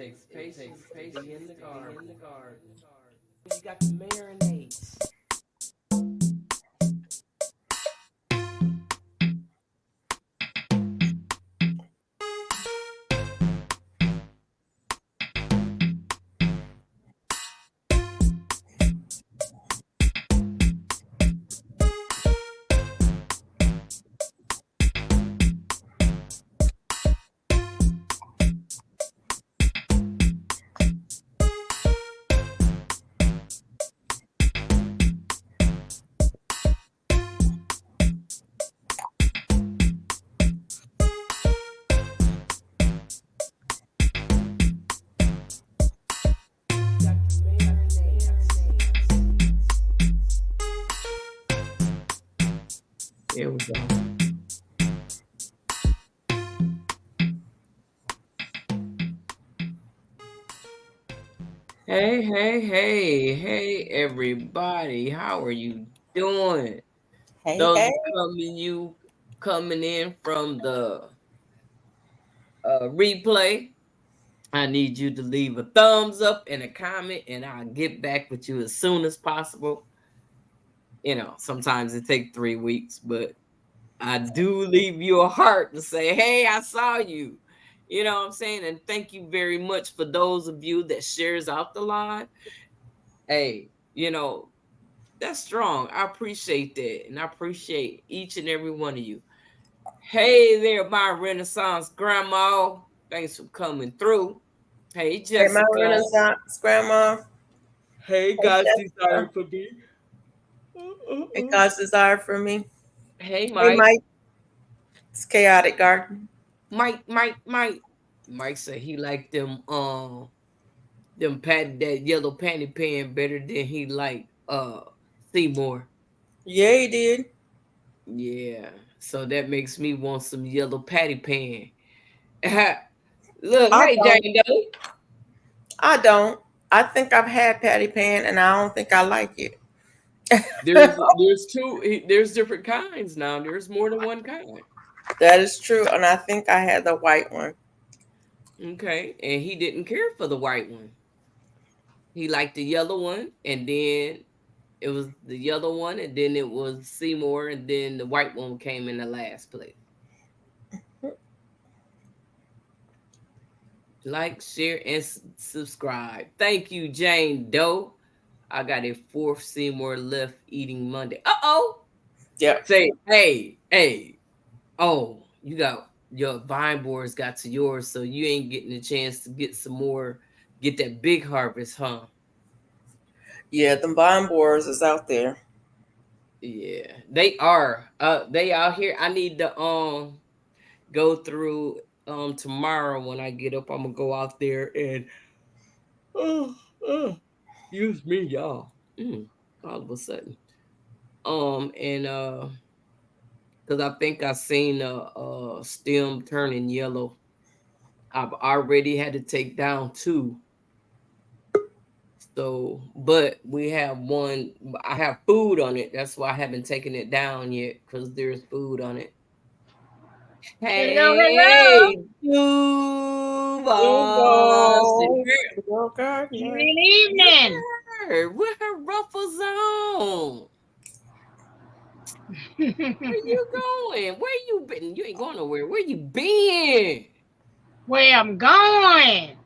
It takes patience to be in the garden. You got to marinate. You got to marinate. Here we go. Hey, everybody. How are you doing? Hey, Those hey. coming in from the replay. I need you to leave a thumbs up and a comment, and I'll get back with you as soon as possible. Sometimes it takes 3 weeks, but I do leave you a heart to say, hey, I saw you. You know what I'm saying? And thank you very much for those of you that shares out the live. Hey, that's strong. I appreciate that. And I appreciate each and every one of you. Hey there, my Renaissance grandma. Thanks for coming through. Hey, Hey, my Jessica. Renaissance grandma. Hey, Hey, God's desire Jessica. for me. Hey, God's desire for me. Hey, Hey, Mike. Mike. It's chaotic garden. Mike. Mike said he liked that yellow panty pan better than he liked Seymour. Yeah, he did. Yeah. So that makes me want some yellow patty pan. Look, I hey don't. Jane Doe. I don't. I think I've had patty pan, and I don't think I like it. There's different kinds now. There's more than one kind. That is true, and I think I had the white one. Okay. And he didn't care for the white one. He liked the yellow one, and then it was the yellow one, and then it was Seymour, and then the white one came in the last place. Like, share, and subscribe. Thank you, Jane Doe. I got a fourth Seymour left eating Monday. Uh-oh. Yep. Say, hey. Oh, you got your vine boards got to yours, so you ain't getting a chance to get some more, get that big harvest, huh? Yeah, the vine borers is out there. Yeah, they are. They out here. I need to go through tomorrow when I get up. I'm gonna go out there and oh, excuse me, y'all. All of a sudden. And because I think I seen a stem turning yellow. I've already had to take down two. So, but we have one. I have food on it. That's why I haven't taken it down yet because there's food on it. Hello, hello. Hey, Duval. Duval. Duval Good garden. evening. With her ruffles on. Where you going? Where you been? You ain't going nowhere. Where you been? Where I'm going.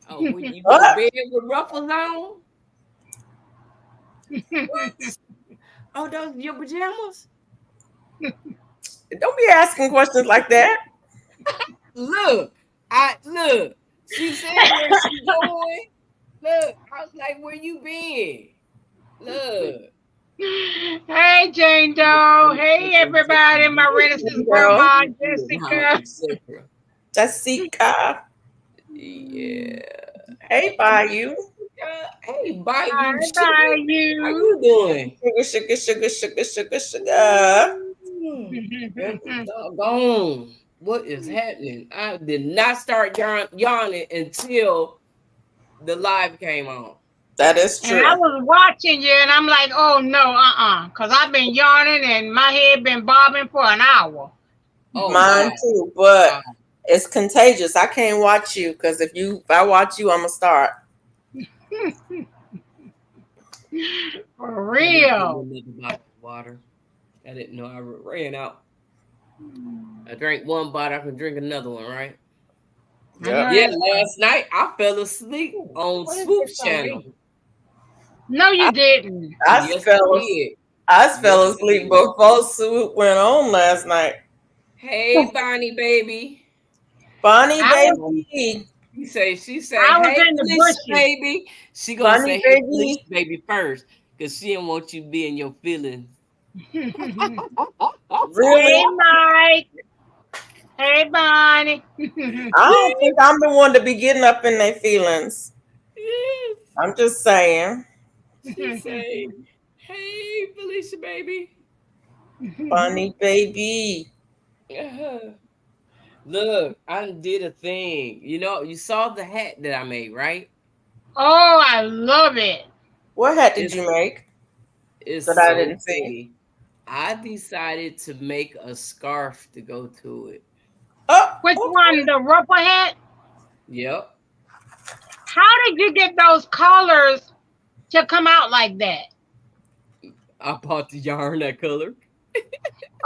Oh, when you go to bed with ruffles on? What? Oh, those your pajamas? Don't be asking questions like that. Look. She said where she going. Look, I was like, where you been? Look. Hey, Jane Doe. Hey, everybody. My Renaissance Girl. grandma, Jessica. Etc. Jessica. Yeah. Hey, Bayou. Hey, bye Bye you bye, sugar. How you. you doing? Sugar. That was doggone. What is happening? I did not start yawning until the live came on. That is And I true. was watching you, and I'm like, oh, no, because I've been yawning, and my head been bobbing for an hour. Oh Mine wow. too, but Wow. It's contagious. I can't watch you because if I watch you, I'm gonna start. For I need to get real. another bottle of water. I didn't know I ran out. I drank one bottle, I can drink another one, right? I know Yep. Yeah, that's last night I fell asleep on What is Swoop this channel. on? No, you didn't. I Yes, fell. I did. I fell Yes, I asleep did. before Swoop went on last night. Hey, Bonnie, baby. Bonnie, I was baby. She say, I was hey, in the Felicia, bushes. baby. She gonna Bonnie, say, hey, baby. Felicia, baby, first, because she didn't want you to be in your feelings. Really? Hey, Mike. Hey, Bonnie. I don't think I'm the one to be getting up in their feelings. Yes. I'm just saying. She say, hey, Felicia, baby. Bonnie, baby. Look, I did a thing. You saw the hat that I made, right? Oh, I love it. What hat did It's you make it's that I so didn't see? pretty. I decided to make a scarf to go to it. Oh, Which okay. one? The ruffle hat? Yep. How did you get those colors to come out like that? I bought the yarn that color.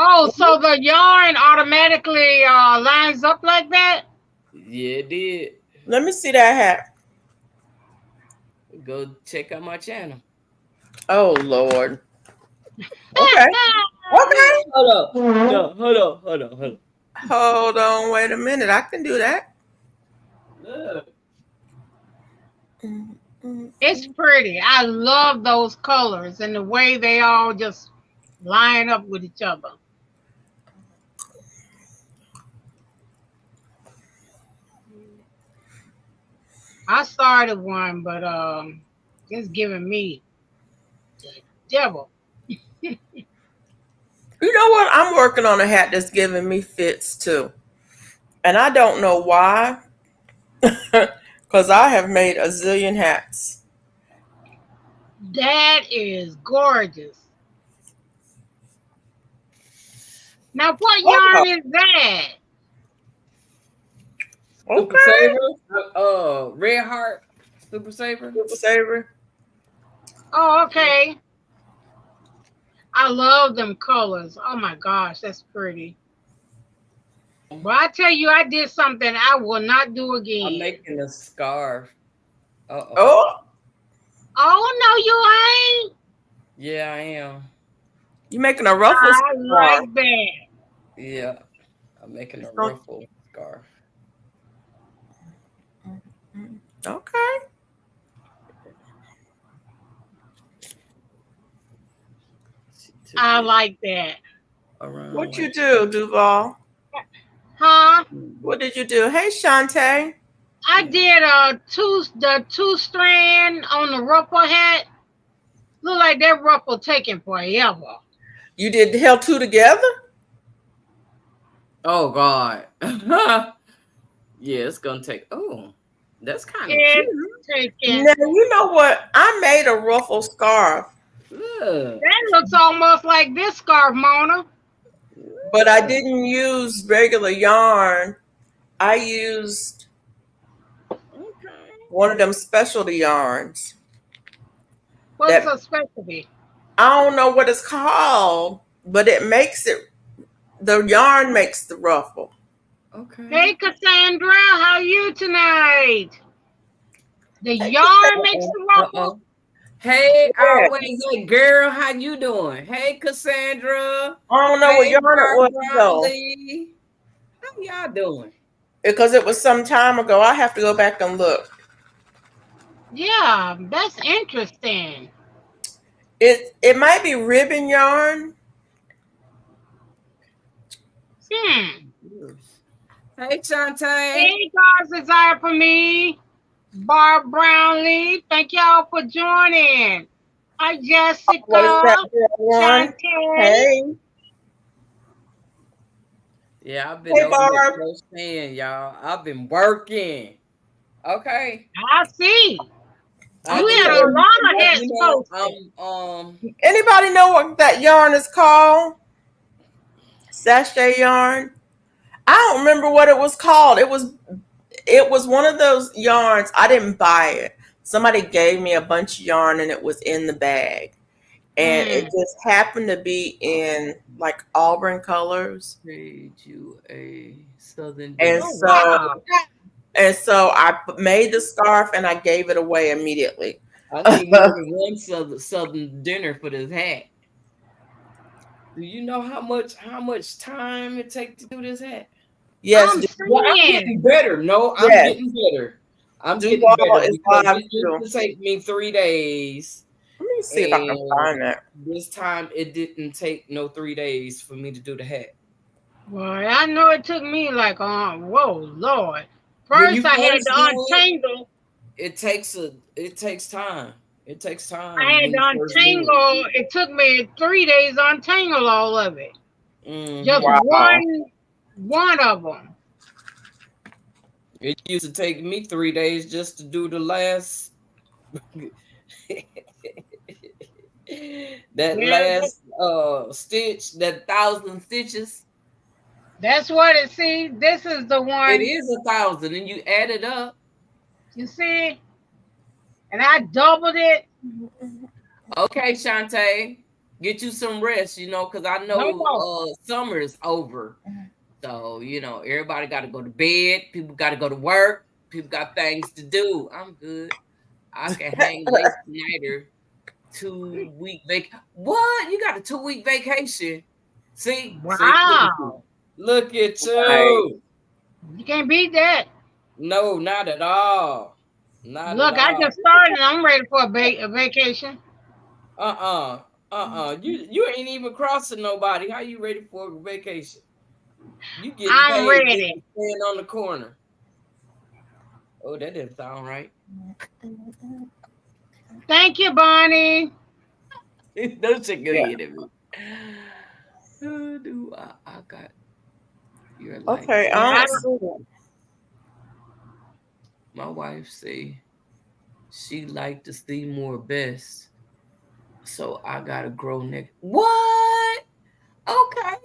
Oh, so the yarn automatically lines up like that? Yeah, it did. Let me see that hat. Go check out my channel. Oh Lord. Okay. Okay. Hold up. No, hold on. Hold on. Wait a minute. I can do that. Look. It's pretty. I love those colors and the way they all just line up with each other. I started one, but it's giving me the devil. You know what? I'm working on a hat that's giving me fits too. And I don't know why. Because I have made a zillion hats. That is gorgeous. Now, what Oh, yarn is that? Super okay. Saver. Red Heart. Super Saver. Super Saver. Oh, okay. I love them colors. Oh my gosh, that's pretty. Well, I tell you, I did something I will not do I'm again. making a scarf. Uh-oh. Oh, Oh, no, you ain't. Yeah, I am. you making a ruffle I scarf. like that. Yeah. I'm making a So- ruffle scarf. Okay. I like that. Around What you like do, Duval? Huh? What did you do? Hey, Shantae. I did the two strand on the ruffle hat. Look like that ruffle taking forever. You did held two together? Oh God. Yeah, it's gonna take. Oh, that's kind of It's cute. taking. Now, you know what? I made a ruffle scarf, Look. That looks almost like this scarf, Mona. but I didn't use regular yarn. I used Okay. one of them specialty yarns. What's That a specialty? I don't know what it's called, but it makes it. The yarn makes the ruffle. Okay. Hey, Cassandra, how you tonight? The yarn makes the ruffle. Hey, Yeah. wait, hey, girl, how you doing? Hey, Cassandra. I don't know what Hey, yarn it was though, Brownlee. How y'all doing? because it was some time ago. I have to go back and look. Yeah, that's interesting. It might be ribbon yarn. Hey, Shantae. Hey, God's desire for me, Barb Brownlee. Thank y'all for joining. Hi, Jessica. What is that one? Shantae. Hey, Yeah, I've been hey, over here Barb. crocheting, y'all. I've been working. Okay. I see. I You did. had a lot of hats You know, posted. Anybody know what that yarn is called? Sachet yarn. I don't remember what it was called. It was one of those yarns. I didn't buy it. Somebody gave me a bunch of yarn and it was in the bag. And it Mm. just happened to be in like auburn colors. Trade you a Southern And Oh dinner. so wow. I made the scarf and I gave it away immediately. I need more than one Southern dinner for this hat. Do you know how much time it takes to do this hat? Yes, I'm Well, I'm saying. getting better. No, I'm yes. getting better. I'm getting Duval better is because live it too. used to take me 3 days, Let me see if I can and find that. this time it didn't take no 3 days for me to do the hat. Well, I know it took me like, whoa, Lord. When you First, I had first to do it, untangle. it takes time. It takes I time had when to you first do untangle. It took me 3 days to untangle all of it. it. Just Wow. one of them. It used to take me 3 days just to do the last that Yeah, last stitch, that 1,000 stitches. that's what it. See, this is the It one. is 1,000, and you add it up. You see, and I doubled it. Okay, Shantae, get you some rest, because I know No, summer's over. So, everybody got to go to bed. People got to go to work. People got things to do. I'm good. I can hang late tonight or 2-week What? You got a 2-week vacation? See, look at you. wow, Look at Right. you. you can't beat that. No, not at all. Not at Look, I all. just started. I'm ready for a vacation. You ain't even crossing nobody. How you ready for a vacation? You getting I'm paid just to ready. stand on the corner. Oh, that didn't sound right. Thank you, Bonnie. Don't shake your Yeah. head at me. Oh, do I got your life. Okay, Yeah, I I don't don't- see it. My wife say she like to see more best. So I gotta grow next. What? Okay.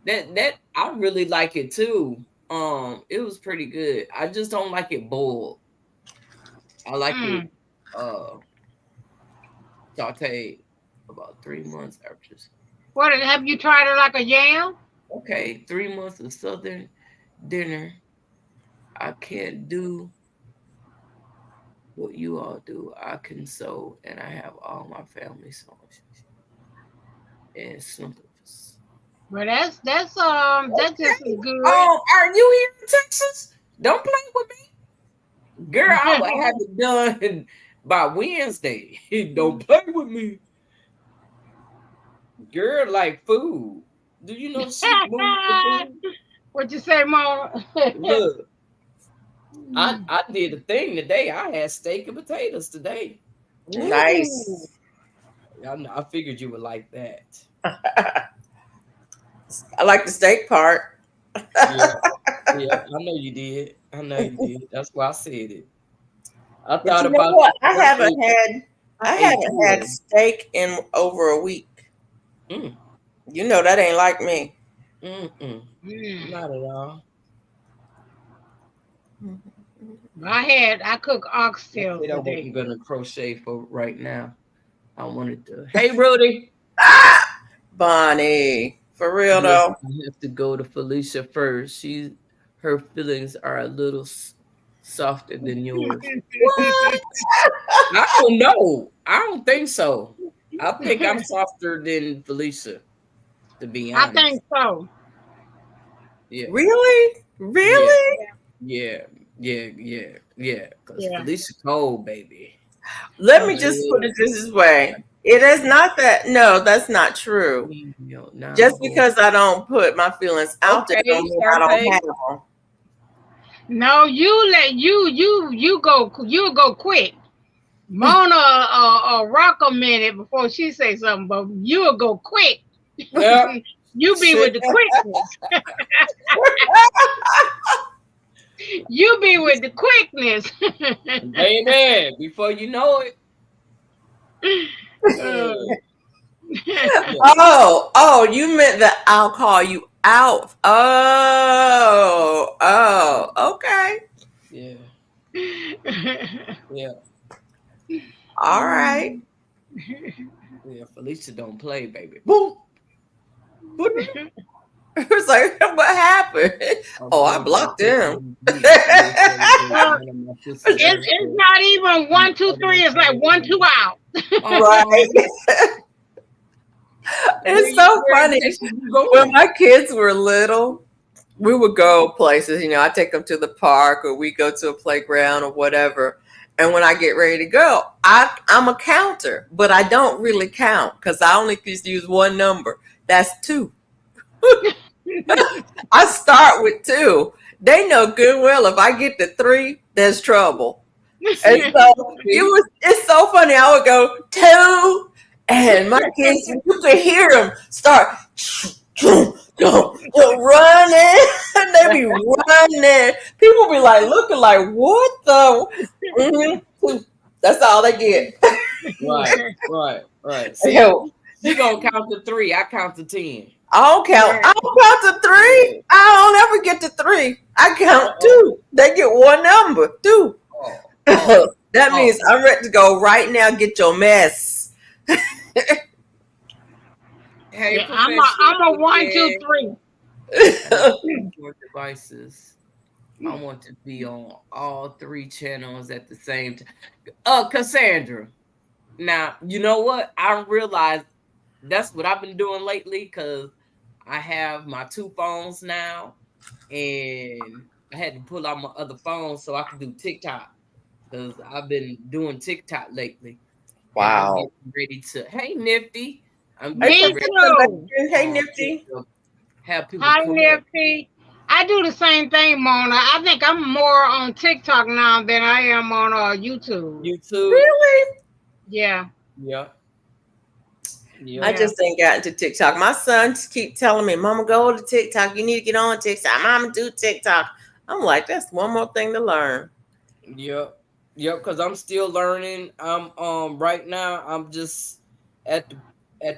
That I really like it too. It was pretty good. I just don't like it boiled. I like it uh sauteed about 3 months after. What have you tried it like a yam? Okay, 3 months of Southern dinner. I can't do what you all do. I can sew, and I have all my family sewing and simple. Well, that's just as good. Are you here in Texas? Don't play with me, girl. I would have it done by Wednesday. Don't play with me, girl. Like food. Do you know she moved the food? What you say, Mom? Look, I did a thing today. I had steak and potatoes today. Nice. I figured you would like that. I like the steak part. Yeah, yeah, I know you did. I know you did. That's why I said it. I But thought you know about what? you. I haven't ate had good. steak in over a week. Mm, You know that ain't like me. Mm. not at all. I cook I oxtails said I today. wasn't gonna crochet for right now. I wanted to. Hey, Rudy. Bonnie, for real Listen, though. I have to go to Felicia first. Her feelings are a little softer than yours. What? I don't know. I don't think so. I think I'm softer than Felicia, to be I honest. think so. Yeah, Really? yeah, Really? yeah, yeah. Because Yeah. Felicia cold, baby. Let me just put it this way. It is not that. No, that's not true. Just because I don't put my feelings out there, Okay, don't mean I don't Sharpay. have them. No, you go quick. Mona rock a minute before she say something, but you'll go quick. Yeah. You be with the quickness. You be with the quickness. Baby, before you know it. Uh, Oh, you meant that I'll call you out. Oh, okay. Yeah. Yeah. All right. Yeah. Felicia don't play, baby. Boom. It was like, what happened? I'm Oh, I telling you, blocked him. Well, it's not even 1, 2, 3. It's like 1, 2 out. Right. It's so funny. When my kids were little, we would go places. I take them to the park or we go to a playground or whatever. And when I get ready to go, I'm a counter, but I don't really count because I only just use one number. That's 2. I start with 2. They know good well if I get to 3, there's trouble. And so it's so funny. I would go 2, and my kids, you could hear them start running. They be running. People be like looking like, what the? That's all they get. Right. See, you gonna count to 3. I count to 10. I don't count. I don't count to 3. I don't ever get to 3. I count 2. They get one number, 2. That means I'm ready to go right now. Get your mess. Hey, Yeah, I'm a 1, 2, 3. Devices. I want to be on all 3 channels at the same time. Cassandra. Now, you know what? I realized that's what I've been doing lately because I have my 2 phones now, and I had to pull out my other phone so I could do TikTok because I've been doing TikTok lately. Wow. I'm ready to. Hey, Nifty. Me too. Hey, Nifty. Have people Hi, Nifty. I do the same thing, Mona. I think I'm more on TikTok now than I am on YouTube. Really? Yeah. Yeah. I just ain't gotten to TikTok. My sons keep telling me, Mama, go to TikTok. You need to get on TikTok. Mama, do TikTok. I'm like, that's one more thing to learn. Yep, because I'm still learning. I'm right now I'm just at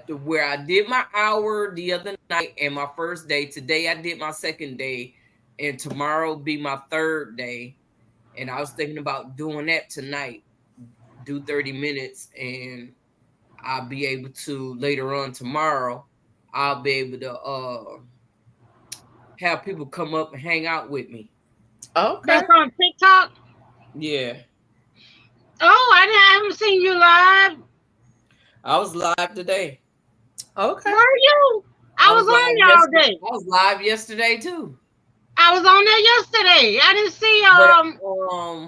the where I did my hour the other night and my first day. Today I did my second day, and tomorrow will be my third day. And I was thinking about doing that tonight. Do 30 minutes, and I'll be able to later on tomorrow. I'll be able to have people come up and hang out with me. Okay. That's on TikTok? Yeah. Oh, I haven't seen you live. I was live today. Okay. Where are you? I was on there all day. I was live yesterday too. I was on there yesterday. I didn't see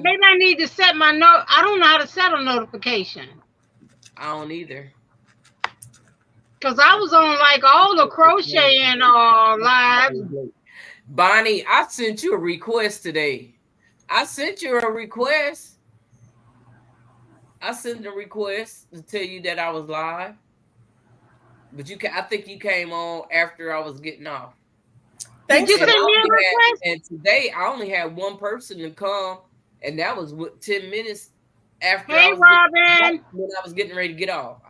maybe I need to set my note. I don't know how to set a notification. I don't either. Cause I was on like all the crocheting lives. Bonnie, I sent you a request today. I sent you a request. I sent a request to tell you that I was live. But I think you came on after I was getting off. Did you send me a request? And today I only had one person to come, and that was 10 minutes after Robin. when I was getting ready to get off.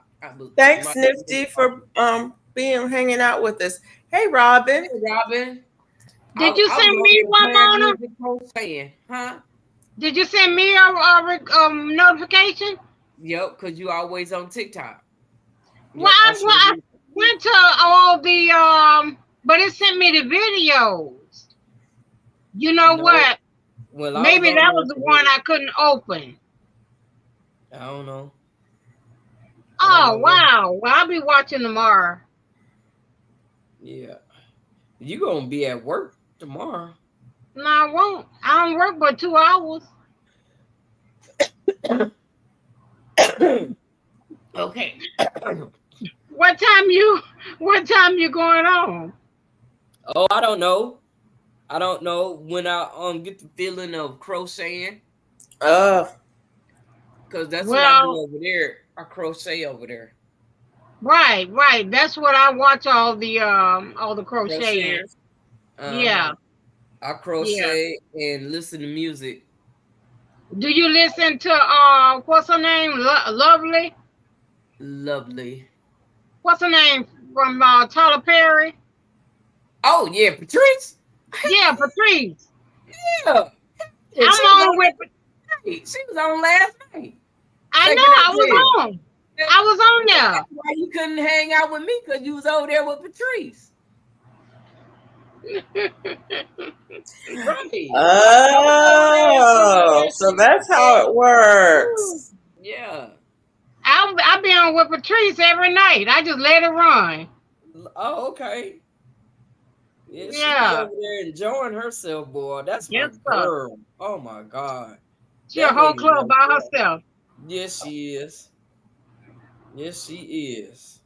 Thanks, Nifty, for hanging out with us. Hey, Robin. Hey, Robin. Did you send me one, Mona? Huh? Did you send me a notification? Yep, because you always on TikTok. Well, I went to all the but it sent me the videos. You know what? Well, maybe that was the one I couldn't open. I don't know. Oh, wow. Well, I'll be watching tomorrow. Yeah. You gonna be at work tomorrow. No, I won't. I don't work but 2 hours. Okay. What time you going on? Oh, I don't know. I don't know when I get the feeling of crocheting. Because that's what I do over there. I crochet over there. Right. That's what I watch all the crocheting. Yeah. I crochet and listen to music. Do you listen to what's her name? Lovely? Lovely. What's her name from Tyler Perry? Oh yeah, Patrice. Yeah, Patrice. Yeah. Yeah, I'm on with. she was on last night. I know Taking that I was jail. on. I was on there. That's why you couldn't hang out with me, because you was over there with Patrice. Right. Oh, so that's how it works. Yeah. I be on with Patrice every night. I just let it run. Oh, okay. Yeah, she be Yeah. over there enjoying herself, boy. That's my Yes, sir. girl. Oh my God. She a That whole lady club right by there. herself. Yes, she is. Yes, she is.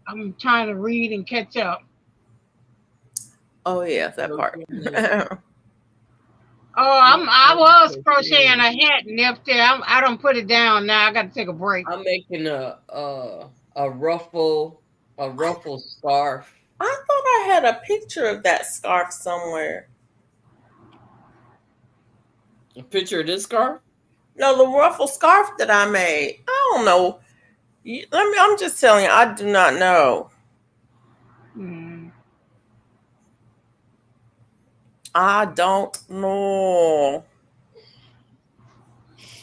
I'm trying to read and catch up. Oh yeah, that part. Oh, I was crocheting a hat and left there. I don't put it down now. I got to take a break. I'm making a ruffle scarf. I thought I had a picture of that scarf somewhere. A picture of this scarf? No, the ruffle scarf that I made. I don't know. I'm just telling you, I do not know. I don't know.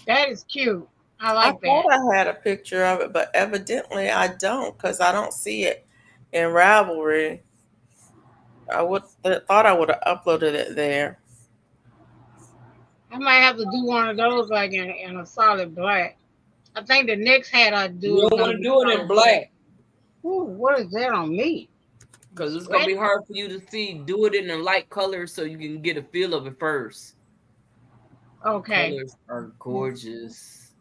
That is cute. I I like thought that. I had a picture of it, but evidently I don't, because I don't see it in Ravelry. I thought I would have uploaded it there. I might have to do one of those like in a solid black. I think the next hat I do You is don't gonna want to be do it in solid black, Ooh, what is that on me? because it's gonna be hard for you to see. Do it in a light color so you can get a feel of it first. Okay. Colors are gorgeous.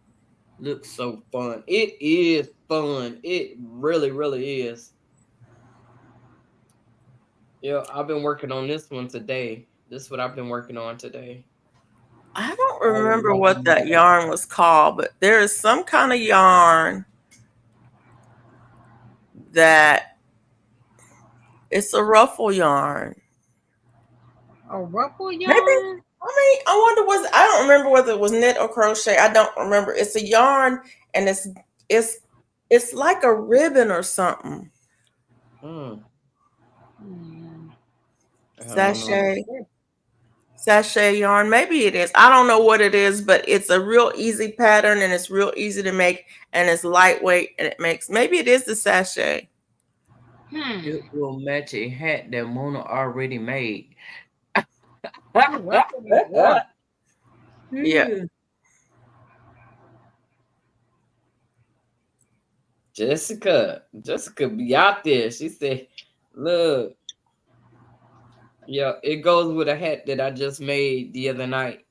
Looks so fun. It is fun. It really, really is. Yeah, I've been working on this one today. This is what I've been working on today. I don't remember what that yarn was called, but there is some kind of yarn that it's a ruffle yarn. A ruffle yarn? Maybe. I don't remember whether it was knit or crochet. I don't remember. It's a yarn, and it's like a ribbon or something. Sachet yarn. Maybe it is. I don't know what it is, but it's a real easy pattern, and it's real easy to make, and it's lightweight, and maybe it is the sachet. It will match a hat that Mona already made. Yeah. Jessica be out there. She said, look. Yeah, it goes with a hat that I just made the other night.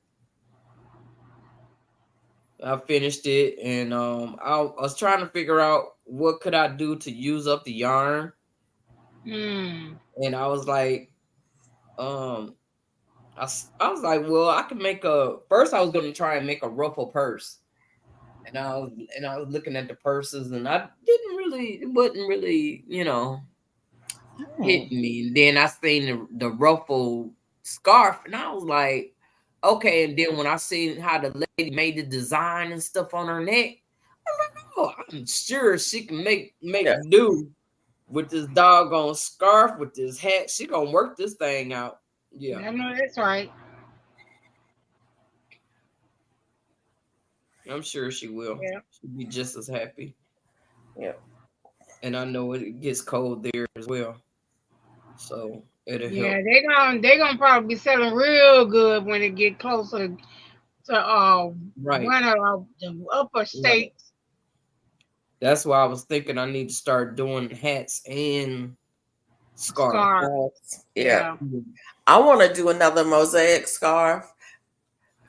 I finished it, and I was trying to figure out what could I do to use up the yarn. And I was like, I was like, well, I can make first I was gonna try and make a ruffle purse. And I was looking at the purses, and it wasn't really, hit me. And then I seen the ruffle scarf, and I was like, okay. And then when I seen how the lady made the design and stuff on her neck, I was like, oh, I'm sure she can make do with this doggone scarf, with this hat. She gonna work this thing out. Yeah, I know that's right. I'm sure she will. Yeah. She'll be just as happy. Yeah. And I know it gets cold there as well, so it'll help. Yeah, they gonna probably be selling real good when it get closer to Right. winter the upper states. That's why I was thinking I need to start doing hats and scarves. Yeah. I want to do another mosaic scarf.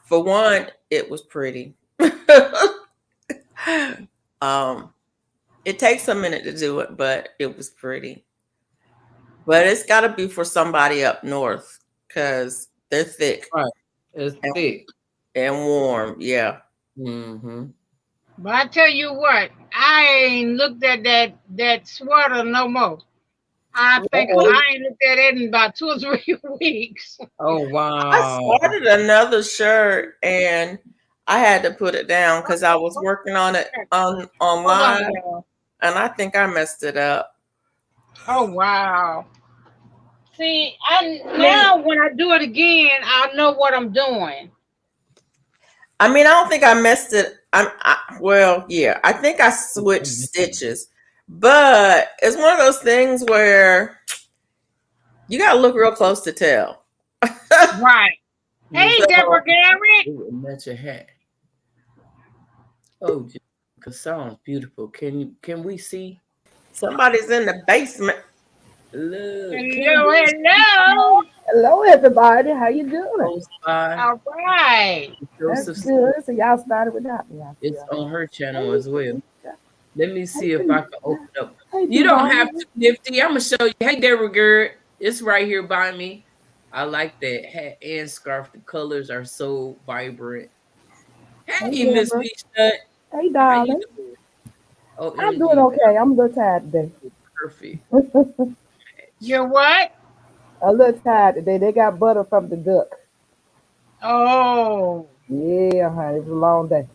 For one, it was pretty. It takes a minute to do it, but it was pretty. But it's got to be for somebody up north, because they're thick. Right. It's thick and warm. Yeah. But I tell you what, I ain't looked at that sweater no more. I think I ain't looked at it in about 2 or 3 weeks. Oh wow! I started another shirt, and I had to put it down because I was working on it Hold online, on, y'all. and I think I messed it up. Oh wow. See, now when I do it again, I know what I'm doing. I mean, I don't think I messed it. Well, yeah, I think I switched stitches, but it's one of those things where you gotta look real close to tell. Right. Hey, So, Deborah Garrett. It would match your hat. Oh, Jessica, sounds beautiful. Can we see? somebody's in the basement. Look, can Hello, we hello. Hello, everybody. How you doing? post by All right. That's Joseph? good. So y'all started without me. I see. It's on her channel as well. Let me see Hey, if I can open up. Hey, You don't Devon. have to, Nifty. I'm gonna show you. Hey, Deborah Gerd. It's right here by me. I like that hat and scarf. The colors are so vibrant. Hey, Hey, Miss Deborah. Peach Nut. Hey, How you darling. doing? Oh, I'm doing okay. I'm a little tired today. Perfect. You're what? A little tired today. They got butter from the duck. Oh. Yeah, honey. It was a long day.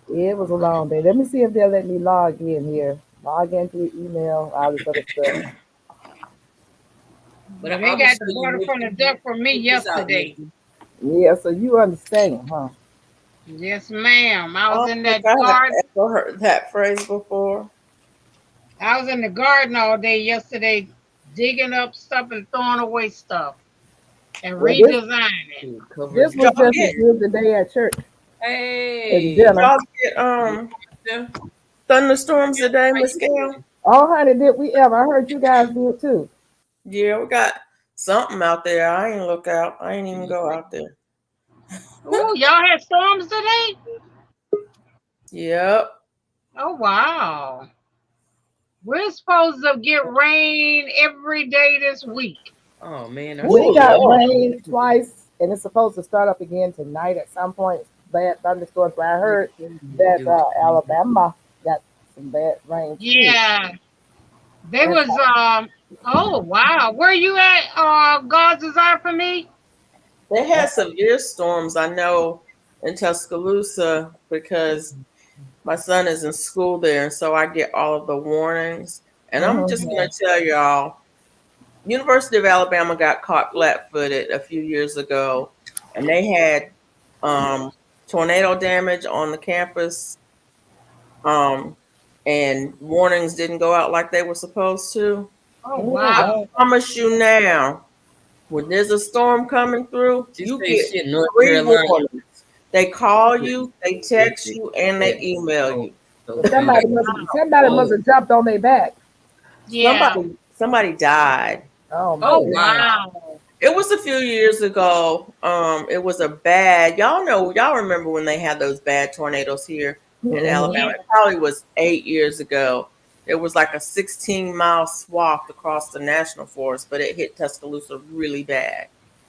It was a long day. Let me see if they'll let me log in here. Log into your email, all this other stuff. But Well, they I'm got the butter from the duck for me yesterday. Yeah, so you understand, huh? Yes, ma'am. I I was don't in think that I garden. have ever heard that phrase before. I was in the garden all day yesterday, digging up stuff and throwing away stuff and Well, this redesigning it. this Did was y'all just as get? good today at church and Hey. Did dinner. y'all get thunderstorms today, How Miss you Gail? doing? Oh, honey, did we ever? I heard you guys did too. Yeah, we got something out there. I ain't look out. I ain't even go out there. Oh, y'all had storms today? Yep. Oh, wow. We're supposed to get rain every day this week. Oh man, I Ooh, We see. got Lord. rain twice, and it's supposed to start up again tonight at some point. Bad thunderstorms. But I heard that Alabama got some bad rain too. Yeah. They And was oh wow. Where you at? God's desire for me? They had severe storms, I know, in Tuscaloosa because my son is in school there, and so I get all of the warnings. And I'm just Mhm. going to tell y'all, University of Alabama got caught flat-footed a few years ago, and they had tornado damage on the campus, um, and warnings didn't go out like they were supposed to. Oh Oh, I wow. wow. promise you now, when there's a storm coming through, She you say get shit, North 3 Carolina. warnings. They call you, they text you, and they email you. So Somebody must have jumped on their back. Yeah. Somebody died. Oh my Oh Oh goodness. wow. wow. It was a few years ago. It was a bad. Y'all remember when they had those bad tornadoes here in Mhm. Alabama? Yeah. It probably was 8 years ago. It was like a 16-mile swath across the national forest, but it hit Tuscaloosa really bad,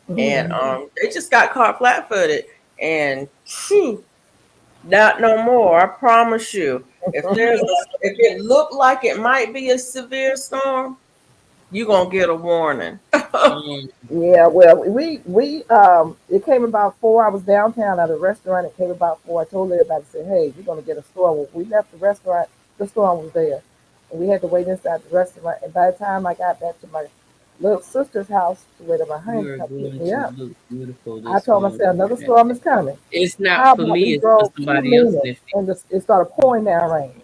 and they just got caught flat-footed. And phew, not no more. I promise you. If it looked like it might be a severe storm, you're gonna get a warning. Mm, Yeah, well, we it came about 4. I was downtown at a restaurant. It came about 4. I told everybody, said, "Hey, we're gonna get a storm." When we left the restaurant, the storm was there, and we had to wait inside the restaurant. And by the time I got back to my little sister's house to wait on my honey you to are come pick going me to up, look beautiful I this told myself morning. another storm is coming. It's not How for about we me, it's for drove 2 somebody else, minutes Nifty. and it started pouring down rain.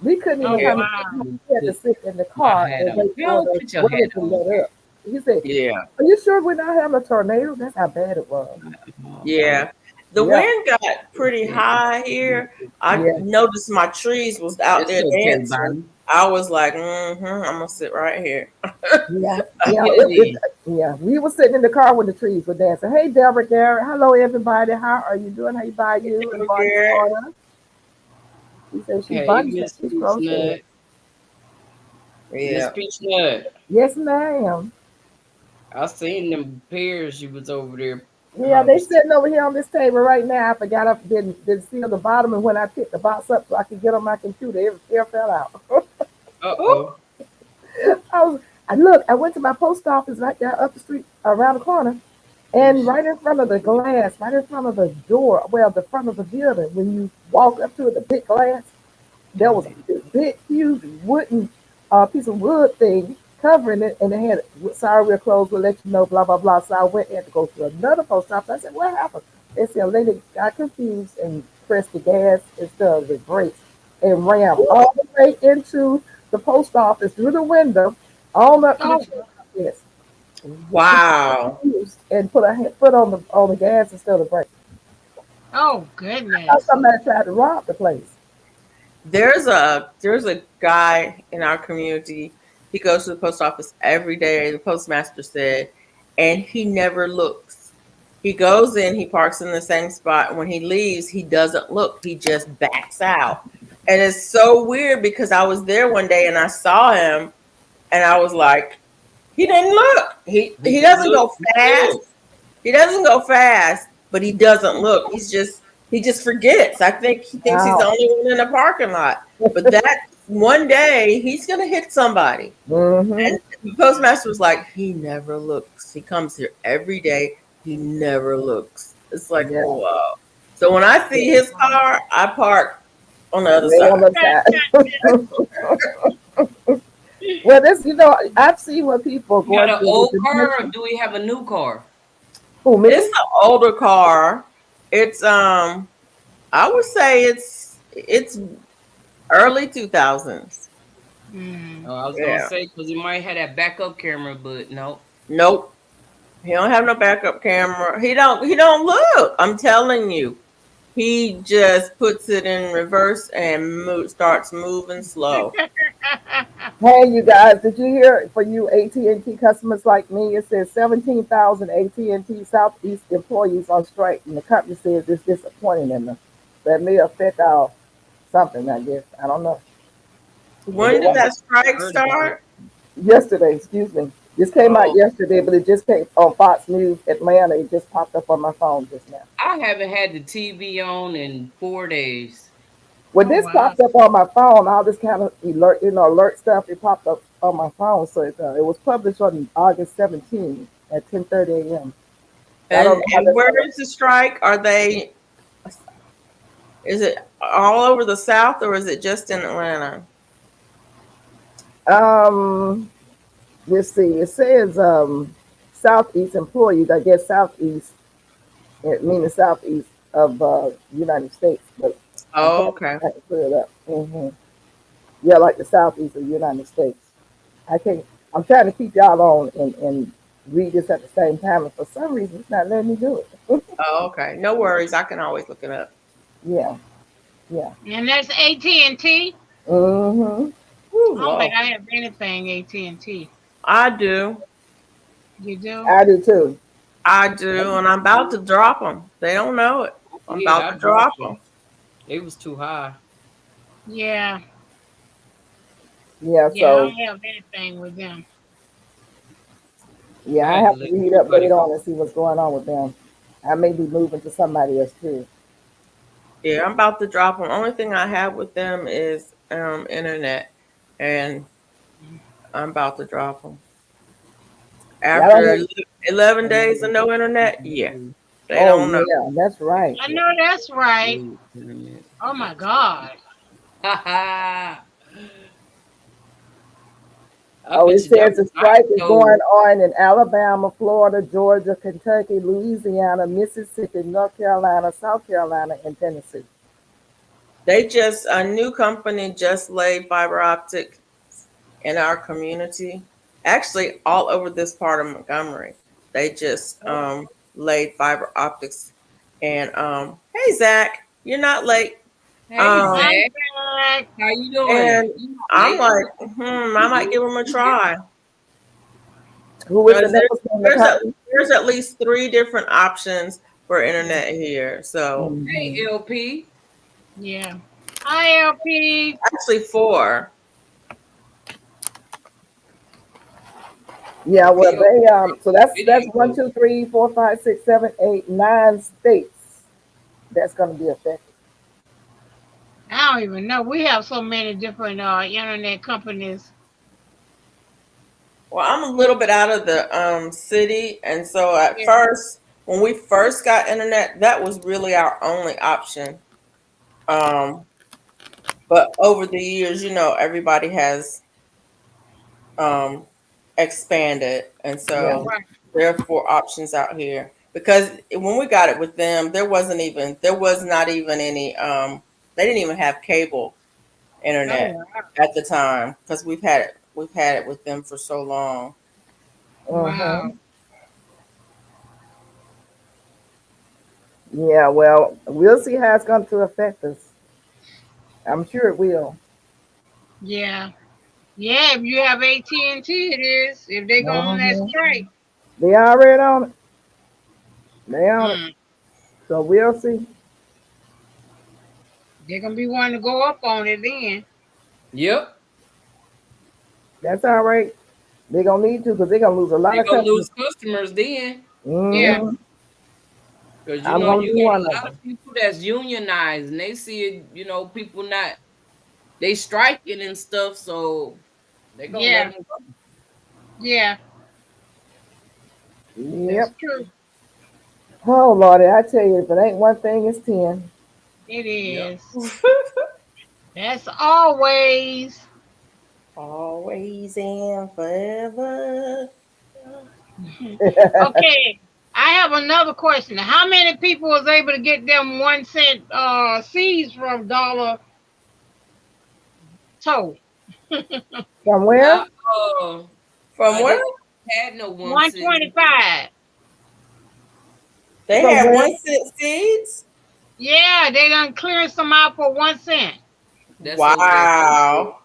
We couldn't even Oh Yeah, come. wow. We had to Put sit in the my car hat and on. wait for No, the put your weather hat to on. let up. He said, yeah, "Are you sure we're not having a tornado?" That's how bad it was. yeah. The Yeah, wind got pretty high here. I yeah, noticed my trees was out It's there okay, dancing. Bonnie. I was like, I'm gonna sit right here. yeah, yeah. Hey, Yeah. We were sitting in the car when the trees were dancing. Hey, Deborah, Garrett. Hello, everybody. How are you doing? How you by you? And Bonnie Garrett. Carter. She said she hey, Bonnie said Miss she's Peach crocheting. Nut. Miss Yeah. Peach Nut. Yes, ma'am. I seen them pears you was over there Yeah, they harvesting. sitting over here on this table right now. I forgot I didn't seal the bottom, and when I picked the box up so I could get on my computer, it air fell out. Ooh, Uh-oh. I was, I look, I went to my post office right there up the street, around the corner. And right in front of the glass, right in front of the door, well, the front of the building, when you walk up to it, the big glass, there was a big, huge wooden piece of wood thing covering it, and they had, sorry, we're closed, we'll let you know, blah, blah, blah. So I went and had to go to another post office. I said, what happened? They said a lady got confused and pressed the gas instead of the brakes and ran all the way into the post office through the window, all up to the Oh, church office. She Wow. confused and put her foot on the gas instead of the brake. oh I thought goodness. somebody tried to rob the place. There's a guy in our community. He goes to the post office every day, the postmaster said, and he never looks. He goes in, he parks in the same spot. When he leaves, he doesn't look. He just backs out. And it's so weird because I was there one day and I saw him and I was like, he didn't look. He doesn't go fast. He doesn't go fast, but he doesn't look. He just forgets. I think he thinks he's the Wow. only one in the parking lot. But that one day he's gonna hit somebody. Mm-hmm. And the postmaster was like, he never looks. He comes here every day. He never looks. It's like, Yeah. wow. So when I see his car, I park on the other Way on side. the side. Well, this, I've seen what people You got going an through old with car or dementia. do we have a new car? Who, me? It's an older car. It's I would say it's early 2000s. Mm. Oh, I was gonna Yeah. say because he might have that backup camera, but no. Nope. He don't have no backup camera. He don't look. I'm telling you. He just puts it in reverse and starts moving slow. Hey, you guys, did you hear, for you AT&T customers like me, it says 17,000 AT&T Southeast employees on strike, and the company says it's disappointing in them. That may affect our something, I guess. I don't know. When did that strike Heard about it. start? Yesterday, excuse me. This came out Oh, yesterday, but it just came on Fox News Atlanta. It just popped up on my phone just now. I haven't had the TV on in 4 days. When Oh this wow. popped up on my phone, all this kind of alert stuff, it popped up on my phone. So it was published on August 17th at 10:30 a.m. So I don't and know how and that's where going is the strike? Is it all over the South or is it just in Atlanta? to. Let's see. It says Southeast employees. I guess Southeast, it means Southeast of United States, but I'm Oh, trying okay. to clear it up. Yeah, like the Southeast of the United States. I can't. I'm trying to keep y'all on and read this at the same time, and for some reason, it's not letting me do it. Oh, okay. No worries. I can always look it up. Yeah, yeah. And that's AT&T. Mm-hmm. Ooh, I don't think Lord. I have anything AT&T. I do. You do? I do too. I do. And I'm about to drop them. They don't know it. I I'm did. about I to dropped drop them. them. It was too high. Yeah. Yeah. Yeah, I So don't have anything with them. yeah, I I had to have to let read everybody update on go. and see what's going on with them. I may be moving to somebody else too. Yeah, I'm about to drop them. Only thing I have with them is internet. And I'm about to drop them. Yeah, I don't After know. 11 days of no internet, yeah. They Oh don't know. yeah, that's right. I know that's right. Internet. Oh my God. Ha ha. I Oh, bet it you that says was the nice strike is though. going on in Alabama, Florida, Georgia, Kentucky, Louisiana, Mississippi, North Carolina, South Carolina, and Tennessee. A new company just laid fiber optic in our community. Actually, all over this part of Montgomery. They just laid fiber optics. And hey, Zach, you're not late. Hey Um, I'm Zach, back. how you doing? and You not I'm late. like, I might give them a try. Who is the Because name of the company? there's at least three different options for internet here. So Hey Mhm. LP. Yeah. Hi, LP. actually four. Yeah, well, LP over they so that's one, video. two, three, four, five, six, seven, eight, 9 states that's going to be affected. I don't even know. We have so many different internet companies. Well, I'm a little bit out of the city, and so at Yeah. first when we first got internet, that was really our only option. Um, but over the years, everybody has um, expanded, and Yeah. so Right. there are 4 options out here. Because when we got it with them, there was not even any. They didn't even have cable Oh internet wow. at the time because we've had it with them for so long. Uh-huh. Wow. Yeah, well, we'll see how it's going to affect us. I'm sure it will. Yeah. Yeah, if you have AT&T, it is. If they go on that Uh-huh. strike. They already on it. They on it. Mm, So we'll see. they're gonna be wanting to go up on it then. Yep. That's all right. They're going to need to because they're going to lose a lot They of gonna customers. lose customers then. Yeah. Hmm. Because I'm going to you be one got a of lot them. of people that's unionized and they see it, people not they striking and stuff, so they gonna let Yeah. them go. Yeah. That's Yep. true. Oh, Lordy, I tell you, if it ain't one thing, it's 10. It Yep. is. That's always. Always and forever. Okay. I have another question. How many people was able to get them 1 cent seeds from Dollar Toe? From where? I From they where? had no 1 cent. 125. They From had where? 1 cent seeds. Yeah, they done cleared some out for 1 cent. That's over there. Wow.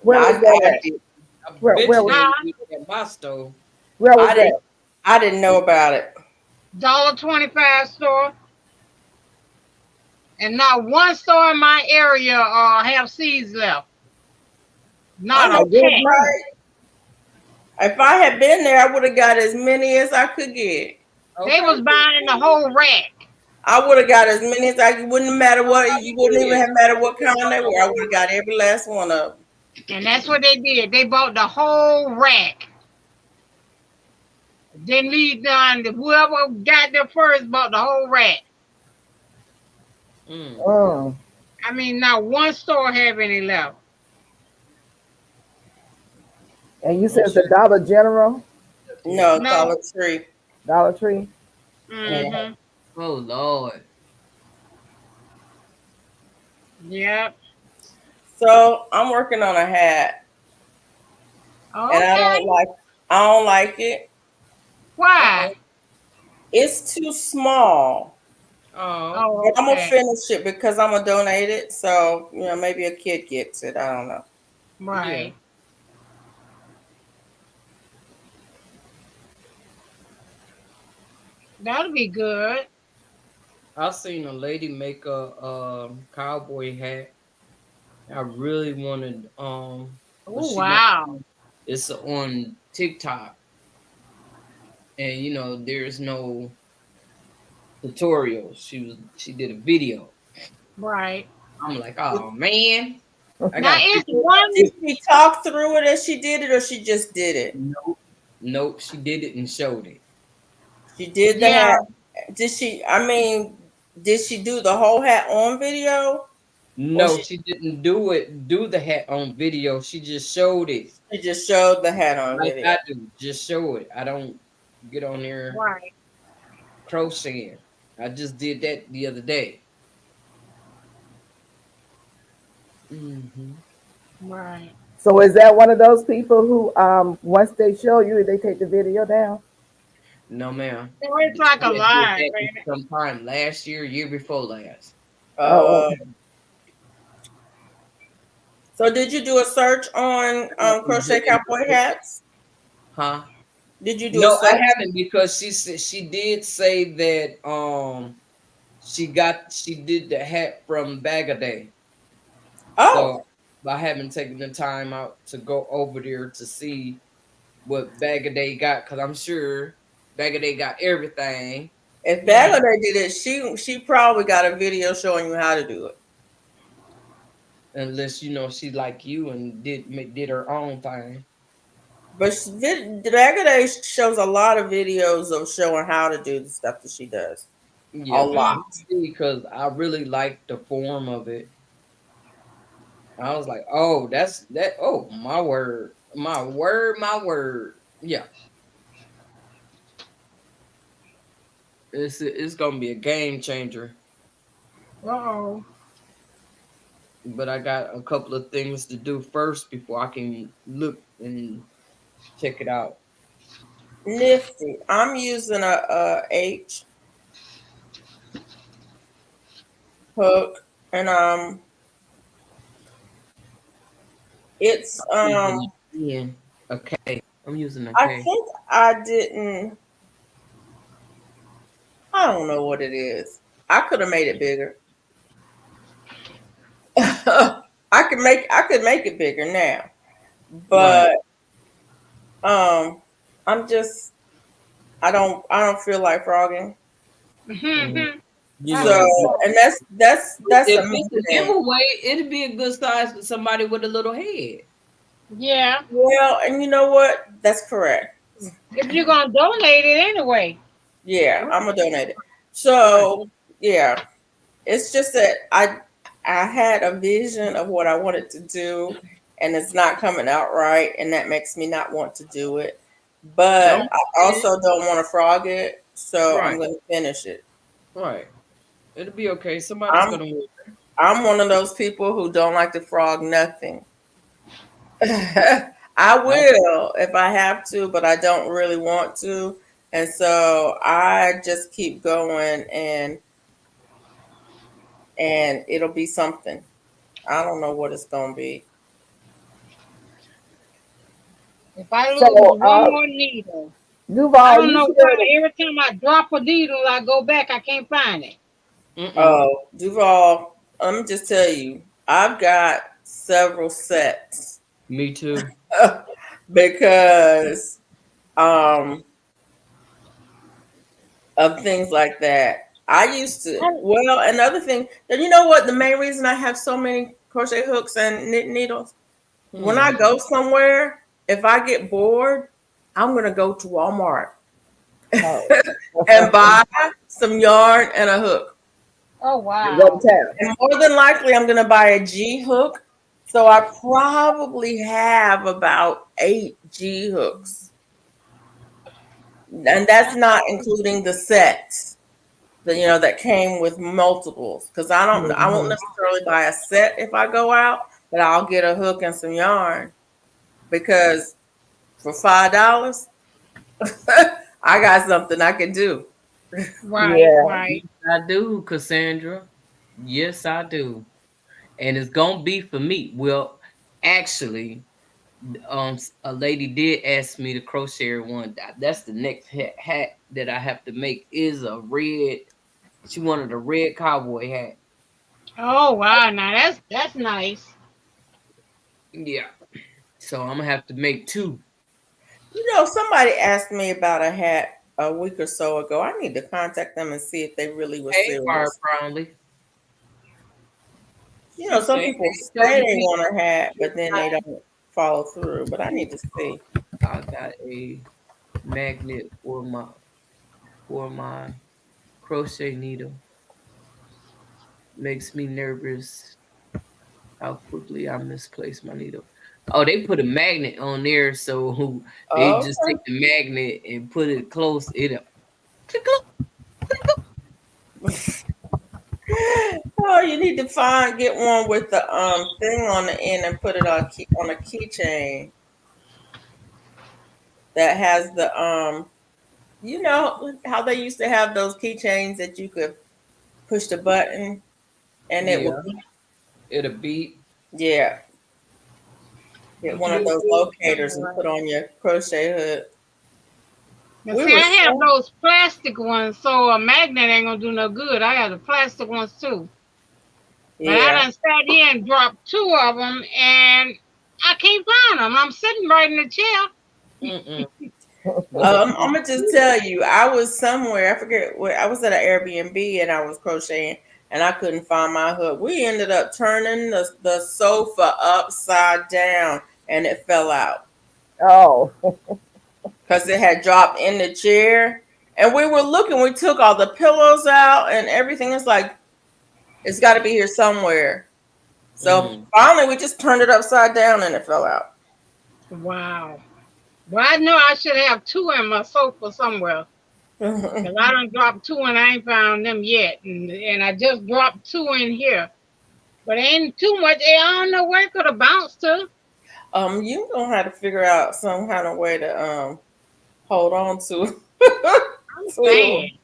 Where was I, that I, at? did, I bet Where you was they Huh? ain't get it at my store. where was I didn't that? I didn't know about it. $1.25 store. And not one store in my area have seeds left. I Not know a I guess peck. not. if I had been there, I would have got as many as I could get. They Okay. was buying the whole rack. I would have got as many as I wouldn't matter Oh, what I you wouldn't even did. have matter They what just kind bought they the were. I would whole have got every last one of them. And that's what they did. They bought the whole rack. Didn't leave none. Whoever got there first bought the whole rack. Mm. Mm. I mean, not one store have any left. And you said I'm it's sure the Dollar General, here. No, No. Dollar Tree. Dollar Tree. Yeah. Mm-hmm. Oh Lord. Yep. So I'm working on a hat, and Okay. I don't like it. Uh-oh. Why? It's too small. Oh. Oh, But I'm gonna okay. finish it because I'm gonna donate it. So maybe a kid gets it. I don't know. Yeah. Right. That'll be good. I seen a lady make a cowboy hat. I really wanted but Oh, she not wow. it's on TikTok and there's no tutorial. She did a video. Right. I'm like, oh man, I Now, gotta it's figure it out. one. Did she talk through it as she did it, or she just did it? Nope. Nope, she did it and showed it. She did the Yeah. hat. Did she? I mean, did she do the whole hat on video, or No, she didn't do the hat on video. She just showed it she just showed the hat on like video? I do. Just show it. I don't get on there Right. crocheting. I just did that the other day. Hmm. Right. So is that one of those people who once they show you, they take the video down? No, ma'am. So it's like I a had did lie, that ain't it? sometime last year before last. Oh, Uh, okay. so did you do a search on crochet cowboy hats? Huh? Did you do a No, I search? haven't because she said she did say that she did the hat from Bag a Day. Oh, So I haven't taken the time out to go over there to see what Bag a Day got because I'm sure Bag a Day got everything. if Yeah. Bangladesh did it, she probably got a video showing you how to do it. Unless she like you and did her own thing. But Dragade shows a lot of videos of showing how to do the stuff that she does. Yeah, A lot. because I really like the form of it. I was like, oh, that's that. Oh, my word, my word, my word. Yeah, it's gonna be a game changer. Uh-oh. But I got a couple of things to do first before I can look and check it out. Nifty. I'm using a H hook, and it's I'm using a K. I'm using a I K. think I didn't. I don't know what it is. I could have made it bigger. I could make it bigger now, Right. but I'm just I don't feel like frogging. Mm. Mhm. You I So, know, understand. and that's a if me it's a thing. giveaway, it'd be a good size for somebody with a little head. Yeah. Well, and you know what? That's correct. If you're gonna donate it anyway. Yeah, Right. I'm gonna donate it. Right. So yeah, it's just that I had a vision of what I wanted to do, and it's not coming out right, and that makes me not want to do it. But Don't. I also don't want to frog it, so I'm Right. going to finish it. Right. It'll be okay. Somebody's I'm gonna win. I'm one of those people who don't like to frog nothing. I I, will if I have to, but I don't really want to, and so I just keep going, and it'll be something. I don't know what it's going to be. If I So, lose one more needle, I Duval, don't you know said why. Every time I drop a needle, I go back, I can't find it. mm-mm. Oh, Duval, let me just tell you, I've got several sets Me too. because um of things like that. I used to, I, well, another thing, and you know what? The main reason I have so many crochet hooks and knit needles, when I Hmm. go somewhere, if I get bored, I'm going to go to Walmart oh, and buy some yarn and a hook. oh you go to wow. town. And more than likely, I'm going to buy a G hook. So I probably have about 8 G hooks. And that's not including the sets that that came with multiples. Because I won't Hmm. necessarily buy a set if I go out, but I'll get a hook and some yarn because for $5, I got something I can do. Right, Yeah. Yes, right. I do, Cassandra. Yes, I do. And it's gonna be for me. Well, actually, a lady did ask me to crochet one. That's the next hat that I have to make is a red. She wanted a red cowboy hat. Oh wow. Now that's nice. Yeah. So I'm gonna have to make two. Somebody asked me about a hat a week or so ago. I need to contact them and see if they really were Hey, Barb serious. Brownlee. She Some said, people "Hey, tell say the they people want a hat, but then they don't follow through. But I need to see. I got a magnet for my crochet needle. Makes me nervous how quickly I misplace my needle. Oh, they put a magnet on there, so they just Okay. take the magnet and put it close. It click, Oh, you need to get one with the thing on the end and put it on a keychain that has the you know how they used to have those keychains that you could push the button and it would yeah, it'll beat. yeah, get one of those locators and put on your crochet hook. Now We see, were I have so those plastic ones, so a magnet ain't gonna do no good. I got the plastic ones too. But I yeah. done sat here and dropped two of them, and I can't find them. I'm sitting right in the chair. Mm-mm. But the I'm gonna just tell you, I was somewhere. I forget where. I was at an Airbnb and I was crocheting, and I couldn't find my hook. We ended up turning the sofa upside down, and it fell out. Oh, because it had dropped in the chair. And we were looking, we took all the pillows out and everything. It's like, it's got to be here somewhere. So finally, we just turned it upside down and it fell out. Wow. Well, I know I should have two in my sofa somewhere. Because I done dropped two and I ain't found them yet. And I just dropped two in here. But ain't too much. I don't know where it could have bounced to. You gonna have to figure out some kind of way to hold on to. I'm saying.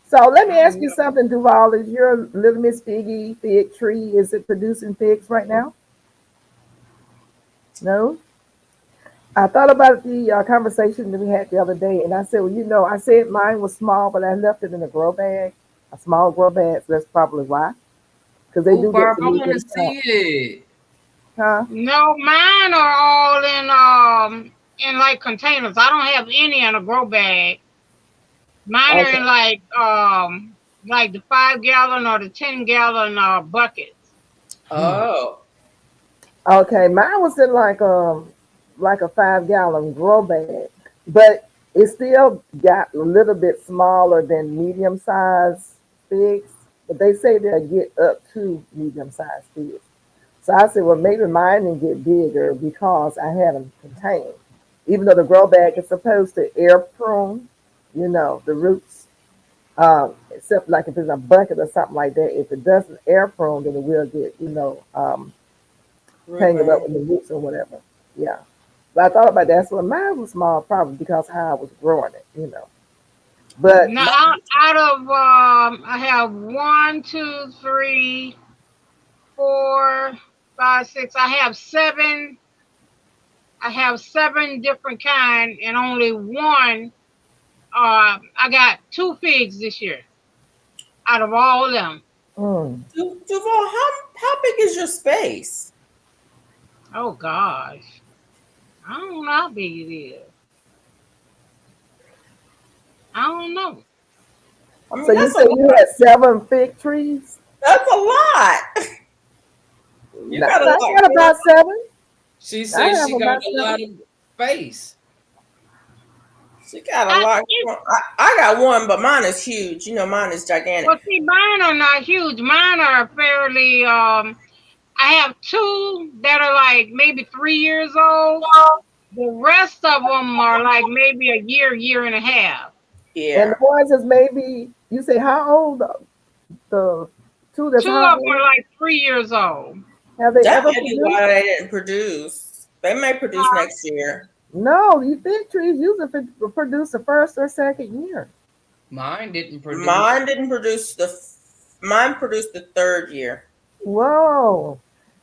so let me ask you something, Duval. Is your Little Miss Figgy fig tree, is it producing figs right now? No? I thought about the conversation that we had the other day, and I said, well, I said mine was small, but I left it in a grow bag, a small grow bag, so that's probably why. Because they do Barb, get I to want to see it. Huh? No, mine are all in like containers. I don't have any in a grow bag. Mine are Okay. in like the 5-gallon or the 10-gallon buckets. Oh. Okay, mine was in like a 5-gallon grow bag, but it still got a little bit smaller than medium sized figs. But they say they'll get up to medium sized figs. So I said, well, maybe mine didn't get bigger because I had them contained. Even though the grow bag is supposed to air prune, the roots. Except like if it's a bucket or something like that, if it doesn't air prune, then it will get, tangled up with the roots or whatever. Yeah. But I thought about that. So mine was small, probably because how I was growing it. But Now out of I have 1, 2, 3, 4, 5, 6. I have 7. I have 7 different kind, and only one. I got 2 figs this year out of all of them. Duval, how big is your space? Oh gosh, I don't know how big it is. I don't know. I mean, so you said you had 7 fig trees? That's a lot. You got a I lot. got about 7. She I said have she got about a lot of space. She got a lot. I got one, but mine is huge. Mine is gigantic. Well, see, mine are not huge. Mine are fairly. I have 2 that are like maybe 3 years old. The rest of them are like maybe a year and a half. Yeah. And the ones is maybe, you say how old? The 2 that's 2 how of them are old? like 3 years old. Have they That ever may be produced? why they didn't produce. They may produce next year. No, you fig trees usually produce the first or second year. Mine didn't produce. Mine didn't produce Mine produced the 3rd year. Whoa.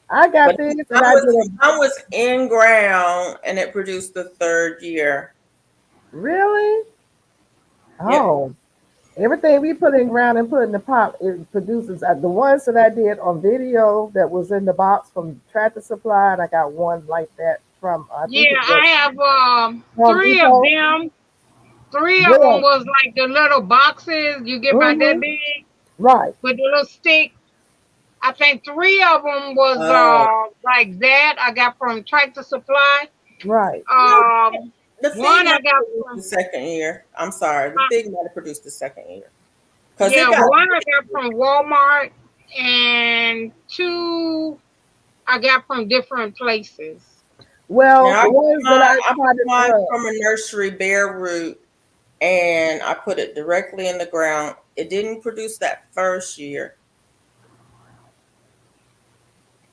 I got But figs and I did a mine was in ground and it produced the 3rd year. really? Oh. Everything we put in ground and put in the pot, it produces. The ones that I did on video that was in the box from Tractor Supply, and I got one like that from. I have Home 3 of Depot. them. 3 of Yeah. them was like the little boxes you get about that Mhm. big Right. with the little stick. I think 3 of them was like that. I got from Tractor Supply. Right. The fig One I might got have from produced the 2nd year. I'm sorry. The fig might have produced the 2nd year. one I got from Walmart, and 2 I got from different places. Well, Now, the ones that I put potted mine plant. from a nursery bare root and I put it directly in the ground. It didn't produce that first year.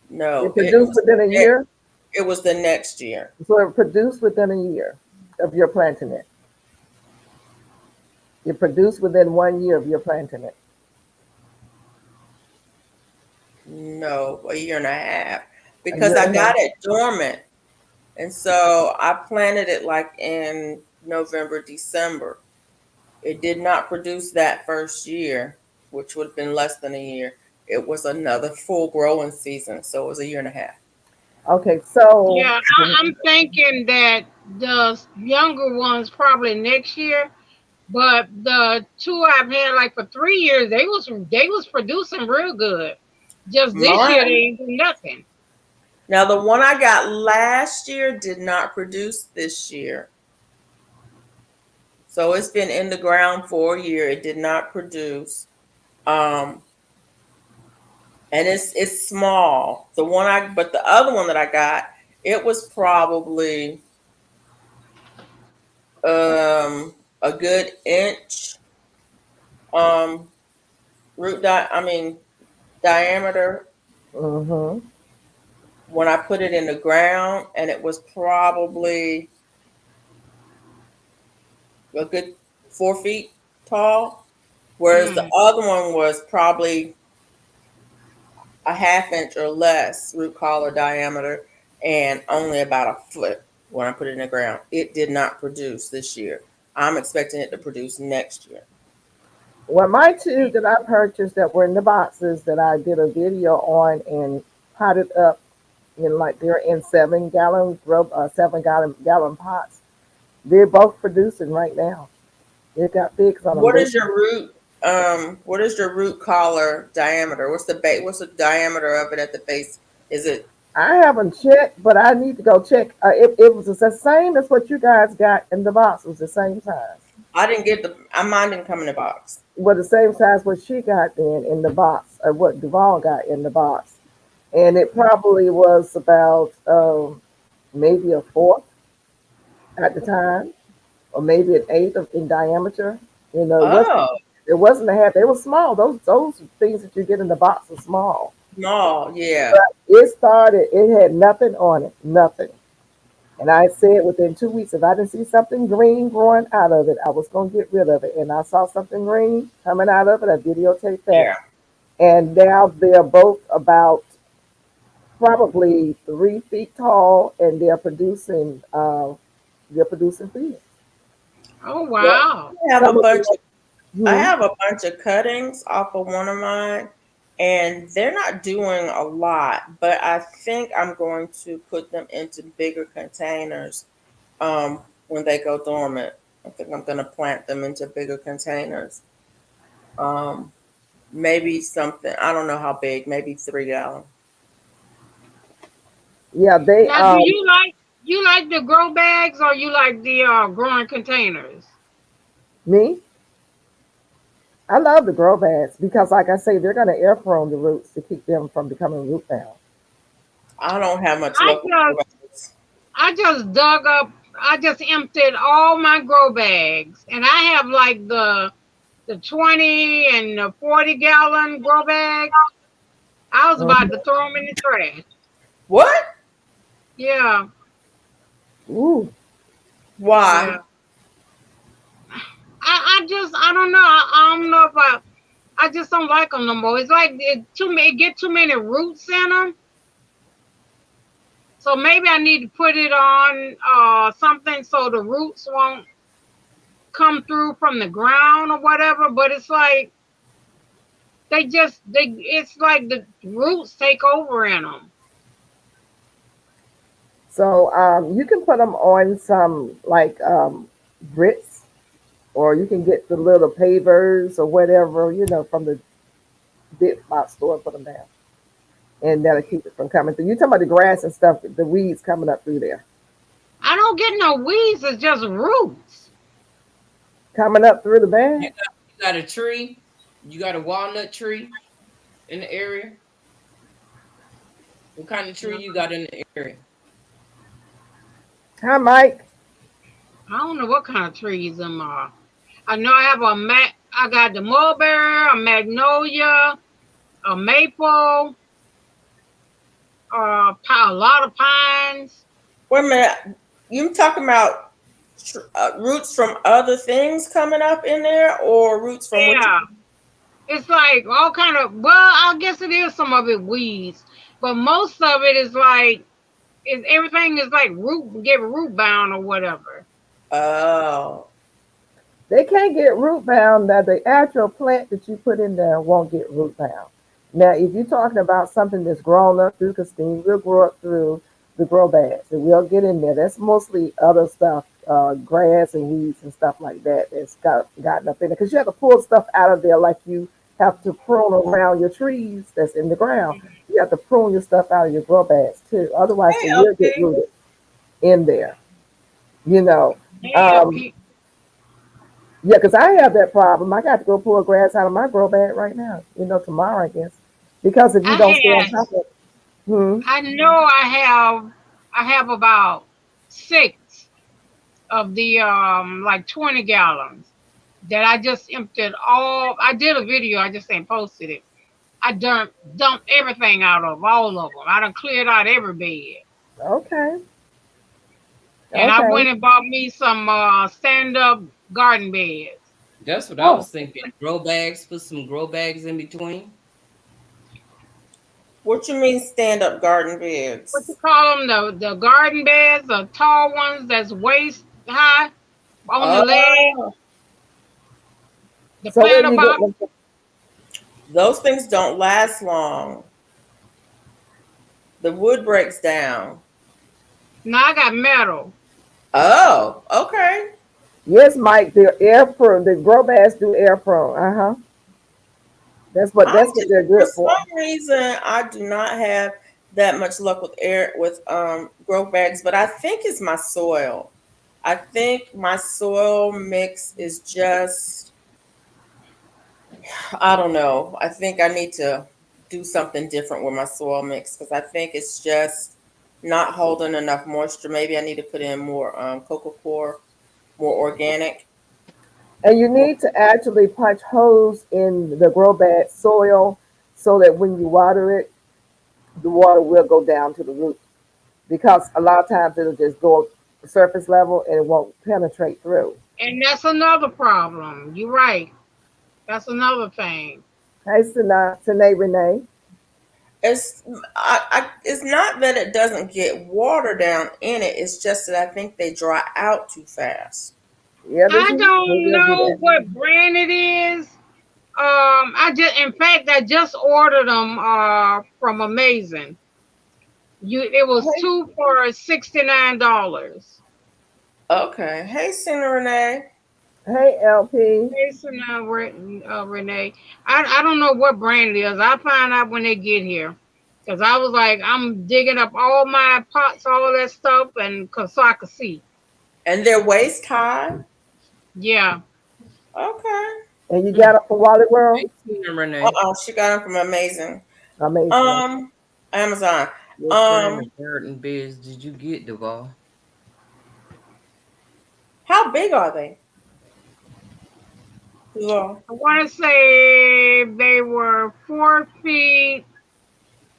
No, It produced within a year. It was the next year. So it produced within a year of your planting it. It produced within 1 year of your planting it. No, a year and a half. Because I got it dormant. And so I planted it like in November, December. It did not produce that first year, which would have been less than a year. It was another full growing season. So it was a year and a half. Okay, so Yeah, I'm thinking that the younger ones probably next year, but the 2 I've had like for 3 years, they was producing real good. Just this year they ain't do nothing. Now, the one I got last year did not produce this year. So it's been in the ground for a year. It did not produce. Um, and it's small. But the other one that I got, it was probably a good inch diameter Mm-hmm. when I put it in the ground, and it was probably a good 4 feet tall, whereas the Mm. other one was probably a half inch or less root collar diameter and only about a foot when I put it in the ground. It did not produce this year. I'm expecting it to produce next year. Well, my two that I purchased that were in the boxes that I did a video on and potted up in like they're in 7 gallon pots. They're both producing right now. They got figs on them. What is your root collar diameter? What's the diameter of it at the base? Is it I haven't checked, but I need to go check. It was the same as what you guys got in the box. It was the same size. I didn't get mine didn't come in the box. Well, the same size what she got then in the box, or what Duvall got in the box, and it probably was about maybe a fourth at the time, or maybe an eighth in diameter. You know, Oh, it wasn't a half. They were small. Those things that you get in the box are small. small, yeah. It started. It had nothing on it, nothing. And I said within 2 weeks, if I didn't see something green growing out of it, I was going to get rid of it. And I saw something green coming out of it. I videotaped that. Yeah. And now they're both about probably 3 feet tall, and they're producing. Feed. Oh Well, wow. I Mhm. have a bunch of cuttings off of one of mine, and they're not doing a lot, but I think I'm going to put them into bigger containers when they go dormant. I think I'm going to plant them into bigger containers. Um, maybe something, I don't know how big, maybe 3 gallon. Yeah, they Now, do you like the grow bags or you like the growing containers? me. I love the grow bags because, like I say, they're going to air prone the roots to keep them from becoming root bound. I don't have much I luck with just growbacks. I just dug up. I just emptied all my grow bags, and I have like the 20 and the 40-gallon grow bags. I was about Mhm. to throw them in the trash. What? Yeah, Ooh, Why? yeah. I don't know. I don't know if I just don't like them no more. It's like it get too many roots in them. So maybe I need to put it on something so the roots won't come through from the ground or whatever. But it's like it's like the roots take over in them. so you can put them on some like grits, or you can get the little pavers or whatever from the big box store and put them down, and that'll keep it from coming through. You talking about the grass and stuff, the weeds coming up through there, I don't get no weeds. It's just roots. coming up through the You bag. got a tree. You got a walnut tree in the area. What kind of tree you got in the area? Hi, Mike. I don't know what kind of trees them are. I know I have I got the mulberry, a magnolia, a maple, a lot of pines. Wait a minute. You talking about roots from other things coming up in there, or roots from what you? Yeah, it's like all kind of. Well, I guess it is some of it weeds, but most of it is like everything is like root bound or whatever. Oh, They can't get root bound. Now, the actual plant that you put in there won't get root bound. Now, if you're talking about something that's grown up through Christine, will grow up through the grow bags. It will get in there. That's mostly other stuff, grass and weeds and stuff like that that's gotten up in there. Because you have to pull stuff out of there like you have to prune around your trees that's in the ground. You have to prune your stuff out of your grow bags too. Otherwise, Hey, it will get LP. rooted in there. You know. Hey, Um, LP. yeah, because I have that problem. I got to go pull grass out of my grow bag right now. Tomorrow, I guess. Because if you don't stay on I top of it, hmm, I know I have about 6 of the like 20 gallons that I just emptied all. I did a video, I just ain't posted it. I dumped everything out of all of them. I done cleared out every bed. okay, And I okay. went and bought me some stand up garden beds. That's what I Oh, was thinking. Grow bags, put some grow bags in between. What you mean stand up garden What you beds? call them? The garden beds, the tall ones that's waist high on the leg, Oh, the so where planter you get box. them? those things don't last long. The wood breaks down. Now I got metal. Oh, okay. Yes, Mike. They're air prone. The grow bags do air prone. Uh huh. I That's what just they're for good for. some reason I do not have that much luck with air with grow bags, but I think it's my soil. I think my soil mix is just I don't know. I think I need to do something different with my soil mix because I think it's just not holding enough moisture. Maybe I need to put in more cocoa core, more organic. And you More, need to actually punch holes in the grow bag soil so that when you water it, the water will go down to the root. Because a lot of times it'll just go surface level and it won't penetrate through. And that's another problem. You're right. That's another thing. Hey, Sine Renee. it's it's not that it doesn't get water down in it. It's just that I think they dry out too fast. Yeah, I they don't will do know that. what brand it is. In fact, I just ordered them from Amazing. It was Hey, two for $69. Okay. Hey, Cena Renee. hey, LP. Hey, so now, Renee, I don't know what brand it is. I'll find out when they get here. Because I was like, I'm digging up all my pots, all that stuff, and so I could see. And they're waist high. Yeah. Okay. And you got it from Wally Hey, World? Tina Renee. She got them from Amazing. Amazing. Um, Amazon. What brand Um, of garden beds did you get, Duval? how big are they? Well, I want to say they were 4 feet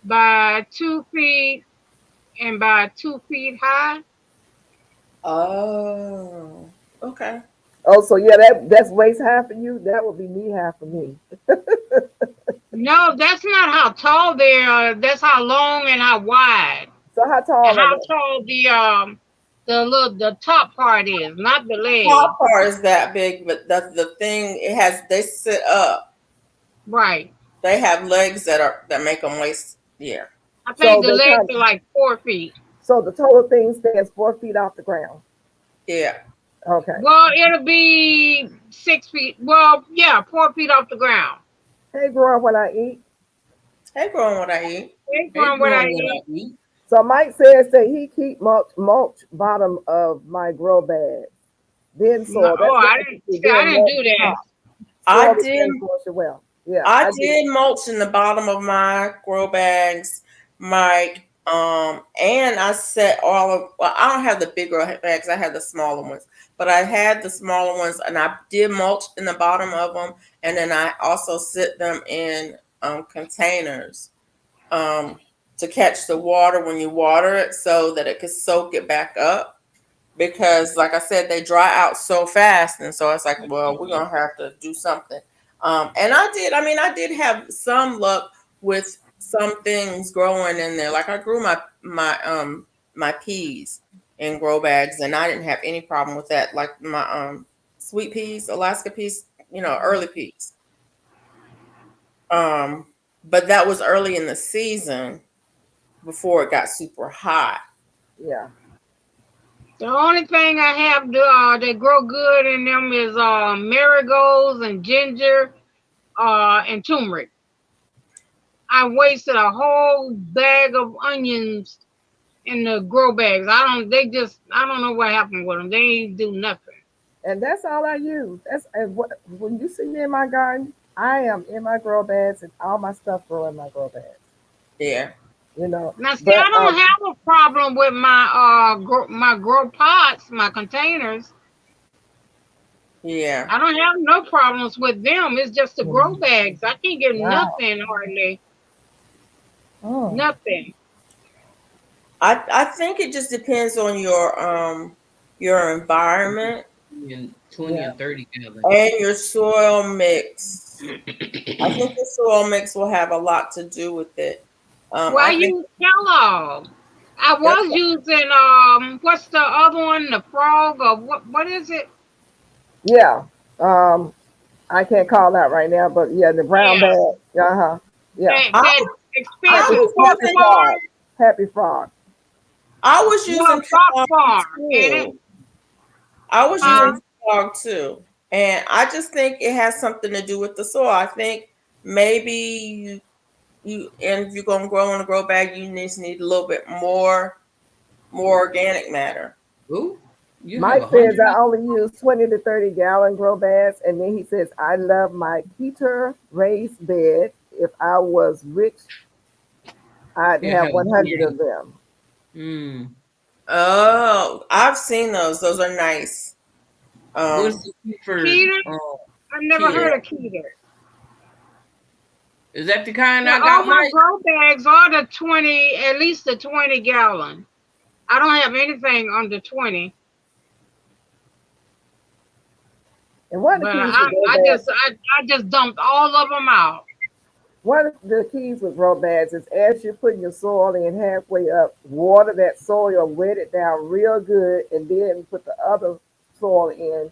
by 2 feet and by 2 feet high. oh, okay. Oh, so yeah, that's waist high for you. That would be knee high for me. No, that's not how tall they are. That's how long and how wide. So how And tall are how they? tall the top part is, not the leg. Top part is that big, but the thing it has. They sit up. Right. They have legs that make them waist. Yeah. I think So the they legs kind are like 4 feet. so the total thing stands 4 feet off the ground. Yeah. Okay. Well, it'll be 6 feet. Well, yeah, 4 feet off the ground. Hey, growing what I eat. Hey, growing what I eat. That's Hey, from what I growing what I eat. eat. So Mike says that he keep mulch bottom of my grow bag. Then No, soil. That's what I I didn't. do. See, I Then didn't mulch do that. top. I Soil is did. reinforced well. Yeah, I I do. did mulch in the bottom of my grow bags, Mike. And I set all of. Well, I don't have the big grow bags. I have the smaller ones, but I had the smaller ones, and I did mulch in the bottom of them, and then I also sit them in containers um, to catch the water when you water it, so that it could soak it back up. Because, like I said, they dry out so fast, and so it's like, well, we're gonna have to do something. And I did. I mean, I did have some luck with some things growing in there. Like I grew my peas in grow bags, and I didn't have any problem with that. Like my sweet peas, Alaska peas, early peas. But that was early in the season before it got super hot. Yeah. The only thing I have that grow good in them is marigolds and ginger and turmeric. I wasted a whole bag of onions in the grow bags. I don't know what happened with them. They ain't do nothing. And that's all I use. That's and what when you see me in my garden, I am in my grow bags and all my stuff grow in my grow bags. Yeah. You know, Now, see, I but don't have a problem with my my grow pots, my containers. Yeah. I don't have no problems with them. It's just the grow mm, bags. I can't get wow. nothing hardly. Mm, Nothing. I think it just depends on your environment 20 yeah. and 30 gallon. and your soil mix. I think the soil mix will have a lot to do with it. Well, I I think use Kellogg. I that's was using what's the other one? The frog or what is it? Yeah. Um, I can't call that right now, but yeah, the brown Yeah, bag. Uh-huh. Yeah. I that I Happy expensive was pork happy using frog. farm. Happy frog. I was Well, using Fox Kellogg Farm, ain't it? too. I was Huh? using Kellogg too, and I just think it has something to do with the soil. I think maybe and if you're gonna grow in a grow bag, you need a little bit more organic matter. Ooh, you have Mike a says hundred. I only use 20 to 30 gallon grow bags. And then he says, I love my Keter raised bed. If I was rich, I'd You have have a 100 hundred. of them. Mm. Oh, I've seen those. Those are nice. What's Um, the Keefer? Keter? I've never Keter? heard yeah. of Keter. Is that the kind Yeah, I all got, my Mike? grow bags are the 20, at least the 20 gallon. I don't have anything under 20, And one of but the keys with grow bags, I just dumped all of them out. one of the keys with grow bags is as you're putting your soil in halfway up, water that soil, wet it down real good, and then put the other soil in,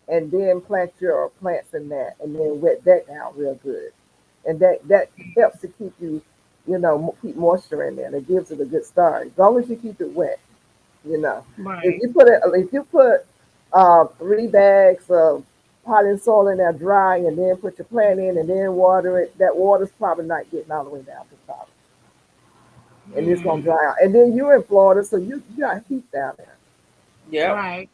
and then plant your plants in that, and then wet that down real good. And that helps to keep you, keep moisture in there. It gives it a good start as long as you keep it wet. You know, Right. if you put 3 bags of potting soil in there dry, and then put your plant in, and then water it, that water's probably not getting all the way down to the top, and it's gonna Mm, dry out. And then you're in Florida, so you got heat down there, Yep. right.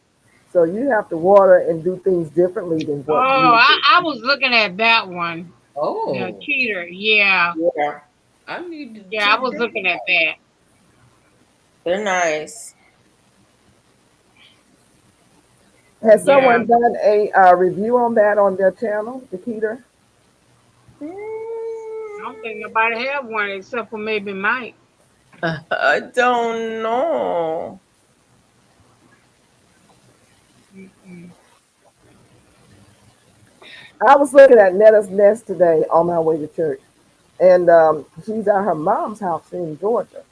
so you have to water and do things differently than Oh, what we do. I was looking at that one. The Oh, Keter. Yeah. Yeah. I need to Yeah, I check was that looking at out. that. They're nice. Has Yeah. someone done a review on that on their channel, the Keter? I don't Mm, think nobody have one except for maybe Mike. I don't know. Mm-mm. I was looking at Netta's Nest today on my way to church, and she's at her mom's house in Georgia.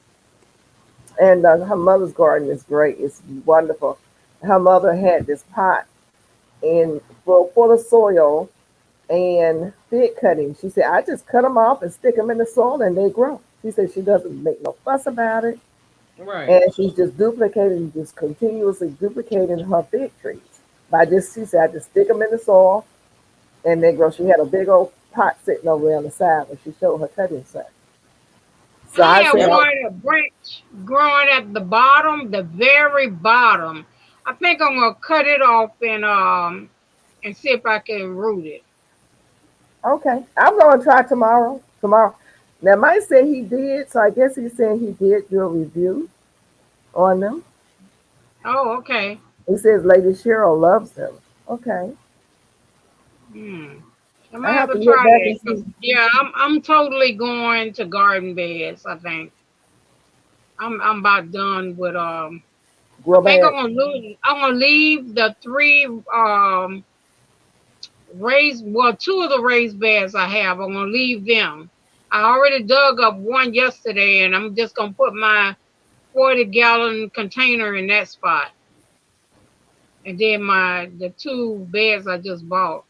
And her mother's garden is great. It's wonderful. Her mother had this pot in full of soil and fig cuttings. She said, I just cut them off and stick them in the soil and they grow. She said she doesn't make no fuss about it. Right. And she's just duplicating, just continuously duplicating her fig trees. She said, I just stick them in the soil and they grow. She had a big old pot sitting over there on the side where she showed her cutting set. So I I have said, Yep. oh, one a branch growing at the bottom, the very bottom. I think I'm gonna cut it off and see if I can root it. okay, I'm going to try tomorrow. Tomorrow. Now, Mike said he did, so I guess he's saying he did do a review on them. Oh, okay. He says Lady Cheryl loves them. Okay, Hmm. I I might have have to to look try back that and because see yeah, I'm totally going to garden beds. I think I'm about done with I grow think bag. I'm gonna leave the three raised well two of the raised beds I have. I'm gonna leave them. I already dug up one yesterday, and I'm just gonna put my 40-gallon container in that spot, and then the two beds I just bought.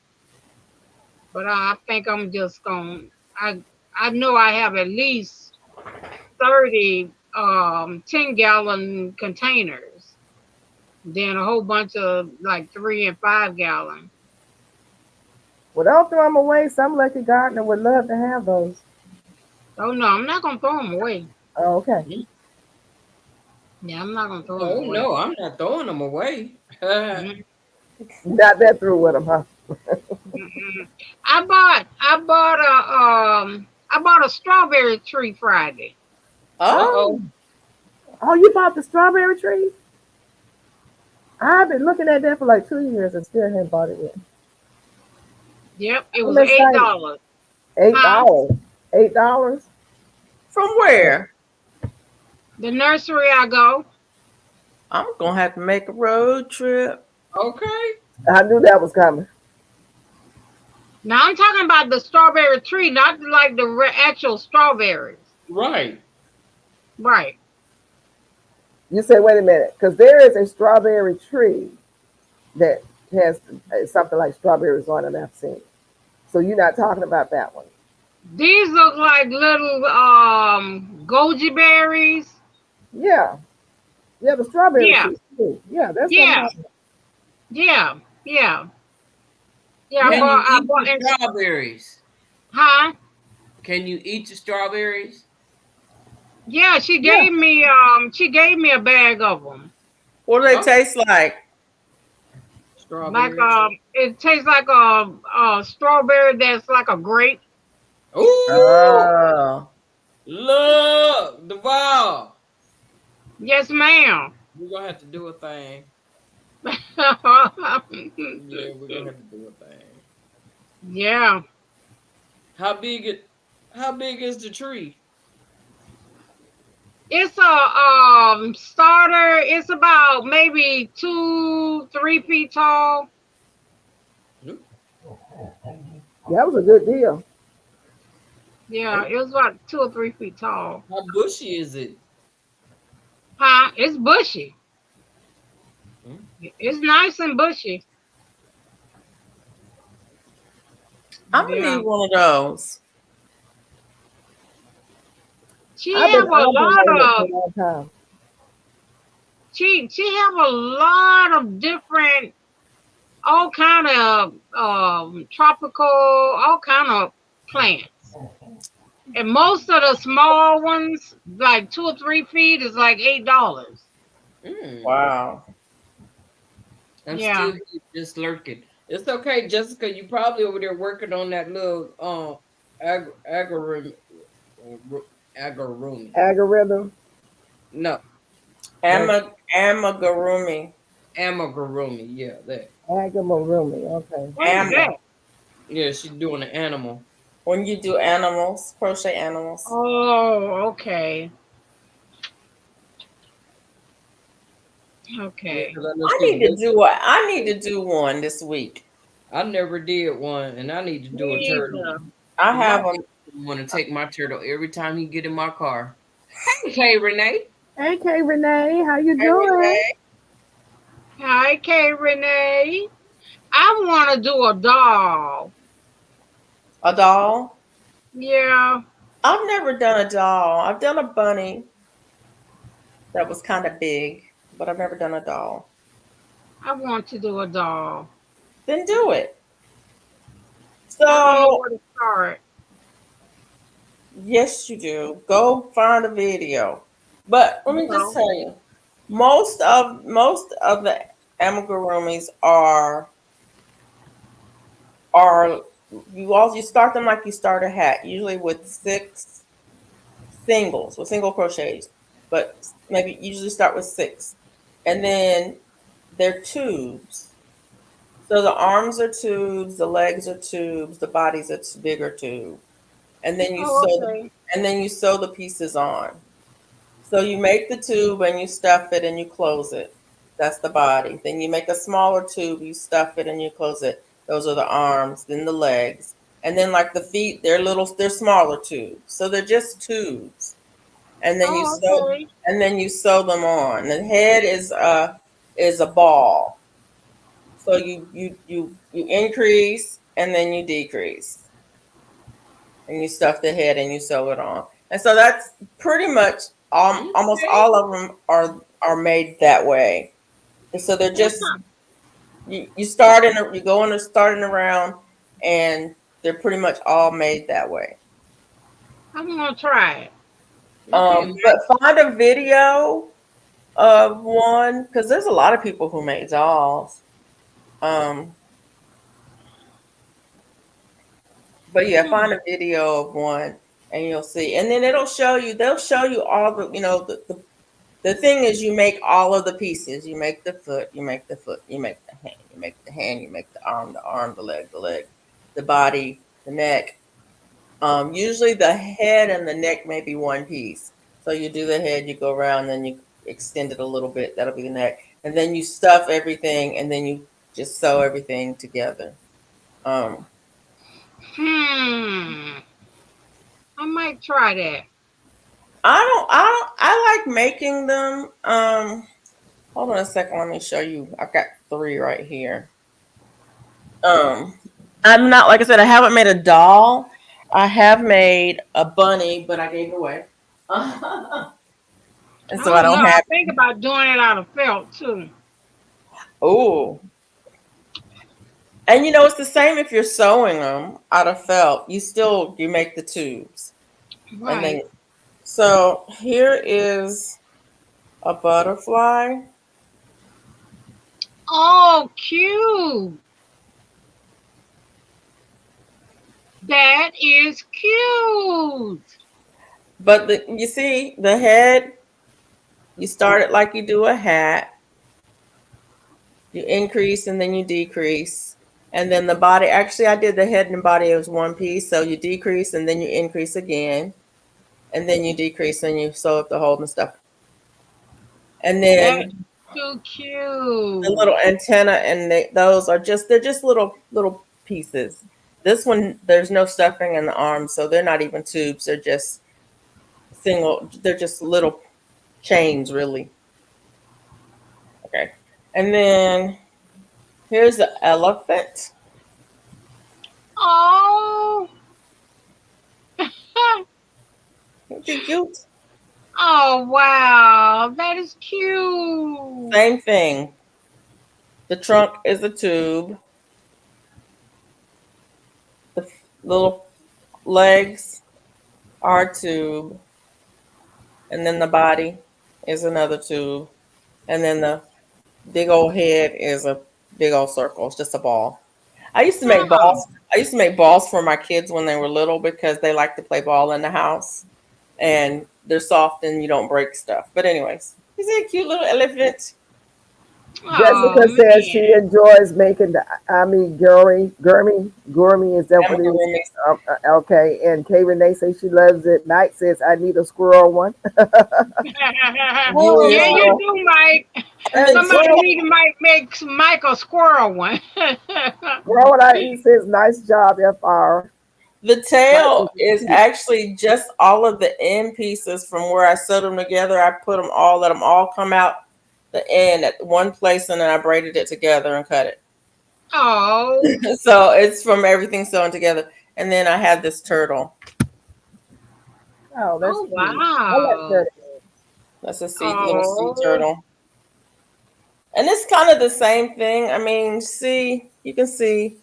But I think I'm just gonna. I know I have at least 30 10-gallon containers, then a whole bunch of like 3 and 5 gallon. Well, don't throw them away. Some lucky gardener would love to have those. Oh no, I'm not gonna throw them away. Oh, okay. Yeah, I'm not gonna throw them Oh away. no, I'm not throwing them away. Mm, Not that through with them, huh? mm. I bought a strawberry tree Friday. Oh, Uh-oh. Oh, you bought the strawberry tree? I've been looking at that for like 2 years and still haven't bought it yet. Yep, it I'm was eight excited. dollars. Eight Huh? dollars. $8. from where? The nursery I go. I'm gonna have to make a road trip. Okay. I knew that was coming. Now I'm talking about the strawberry tree, not like the actual strawberries. Right. Right. You say, wait a minute, because there is a strawberry tree that has something like strawberries on it. I've seen. So you're not talking about that one. These look like little goji berries. Yeah. Yeah, the strawberry Yeah, trees too. Yeah, that's what I'm yeah, talking about. yeah, yeah, yeah. I Yeah. Can you bought, I eat bought, the strawberries? huh? Can you eat the strawberries? Yeah, Yeah. she gave me a bag of them. What do they Oh, taste like? Like strawberries. it tastes like a strawberry that's like a grape. Ooh, Oh, look, Duval. Yes, ma'am. We're gonna have to do a thing. Yeah, we're gonna have to do a thing. Yeah, How big it? How big is the tree? it's a starter. It's about maybe 2, 3 feet tall. Nope. That was a good deal. Yeah, it was about 2 or 3 feet tall. How bushy is it? Huh? It's bushy. Hmm? It's nice and bushy. I'm gonna Yeah. need one of those. She I've have been a lot eyeballing it for of a long time. she have a lot of different all kind of tropical all kind of plants. And most of the small ones, like 2 or 3 feet, is like $8. Mm. Wow. I'm Yeah. still here just lurking. It's okay, Jessica. You probably over there working on that little agorumi. Agorumi. Algorithm. No, that Amagurumi. amigurumi. Yeah, that. Agamorumi. Okay. What is Ama. that? Yeah, she's doing an animal. When you do animals, crochet animals. Oh, okay. Yeah, Okay. 'cause I know I she's need to working. do a, I need to do one this week. I never did one, and I need to do a Me turtle. either. I My have a want to take my turtle every time he get in my car. Hey, Renee. Hey, K. Renee, how you Hey, doing? Renee. Hi, K Renee. I want to do a doll. A doll. Yeah. I've never done a doll. I've done a bunny that was kind of big, but I've never done a doll. I want to do a doll. Then do it. I don't know So where to start. yes, you do. Go find a video. But let me just Well, tell you, most of the amigurumis are you start them like you start a hat, usually with 6 singles, with single crochets, but maybe usually start with 6, and then they're tubes. So the arms are tubes, the legs are tubes, the body's a bigger tube, and then oh, okay. you sew the pieces on. So you make the tube and you stuff it and you close it. That's the body. Then you make a smaller tube, you stuff it and you close it. Those are the arms, then the legs. And then like the feet, they're smaller tubes. So they're just tubes. And then Oh, okay. you sew them on. The head is a ball. So you increase and then you decrease. And you stuff the head and you sew it on. And so that's pretty much almost Okay. all of them are made that way. And so they're just you start you go in starting around, and they're pretty much all made that way. I'm gonna try it. But find a video of one because there's a lot of people who make dolls. Um, but yeah, Hmm. find a video of one and you'll see. And then it'll show you. They'll show you all the. The thing is, you make all of the pieces. You make the foot. You make the foot. You make the hand. You make the hand. You make the arm. The arm. The leg. The body. The neck. Usually the head and the neck may be one piece. So you do the head, you go around, then you extend it a little bit. That'll be the neck, and then you stuff everything, and then you just sew everything together. Um, Hmm. I might try that. I like making them. Hold on a second. Let me show you. I've got 3 right here. Um, I'm not like I said. I haven't made a doll. I have made a bunny, but I gave it away. And I so I don't know. don't I have. think about doing it out of felt too. Oh, and it's the same if you're sewing them out of felt. You make the tubes, and then Right. so here is a butterfly. Oh, cute. That is cute. But you see the head. You start it like you do a hat. You increase and then you decrease, and then the body. Actually, I did the head and body as one piece. So you decrease and then you increase again, and then you decrease and you sew up the hole and stuff. And That then is too the cute. little antenna and those are they're just little pieces. This one there's no stuffing in the arms, so they're not even tubes. They're just they're just little chains, really. Okay. And then here's the elephant. Oh. Isn't he cute? Oh, wow. That is cute. Same thing. The trunk is a tube. The little legs are a tube, and then the body is another tube, and then the big old head is a big old circle. It's just a ball. I used to make Oh. balls. I used to make balls for my kids when they were little because they like to play ball in the house, and they're soft and you don't break stuff. But anyways, he's a cute little elephant. Oh, Jessica says she man. enjoys making the gourmet. Is that what it is? Amigurumi. Okay. And Kay Renee says she loves it. Knight says I need a squirrel one. You Yeah, Squirrel. you know, do, Mike. and And the Somebody tail. squirrel. need to make Mike a squirrel one. Squirrel I eat says nice job, FR. The Mike tail says is cute. actually just all of the end pieces from where I sewed them together. I let them all come out the end at one place, and then I braided it together and cut Oh. it. So it's from everything sewn together. And then I have this turtle. Oh, that's Oh, cute. I like wow. turtles. That's a little sea Oh. turtle. And it's kind of the same thing. I mean, see, you can see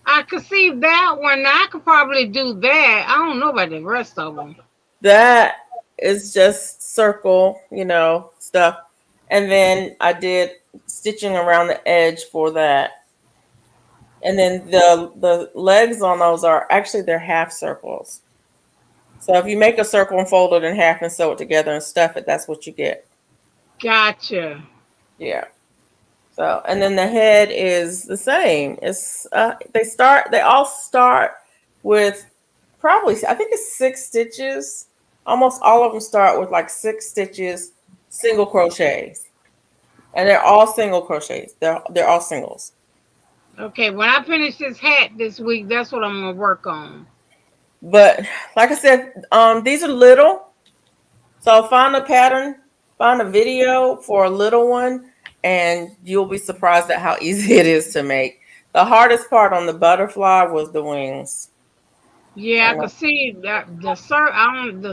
I could see that one. I could probably do that. I don't know about the rest of them. that is just circle, stuff. And then I did stitching around the edge for that. And then the legs on those are actually they're half circles. So if you make a circle and fold it in half and sew it together and stuff it, that's what you get. Gotcha. Yeah. So and then the head is the same. It's they all start with probably I think it's 6 stitches. Almost all of them start with like 6 stitches, single crochets, and they're all single crochets. They're all singles. Okay, when I finish this hat this week, that's what I'm gonna work on. But like I said, these are little. So find a pattern, find a video for a little one, and you'll be surprised at how easy it is to make. The hardest part on the butterfly was the wings. Yeah, I Uh, could see that the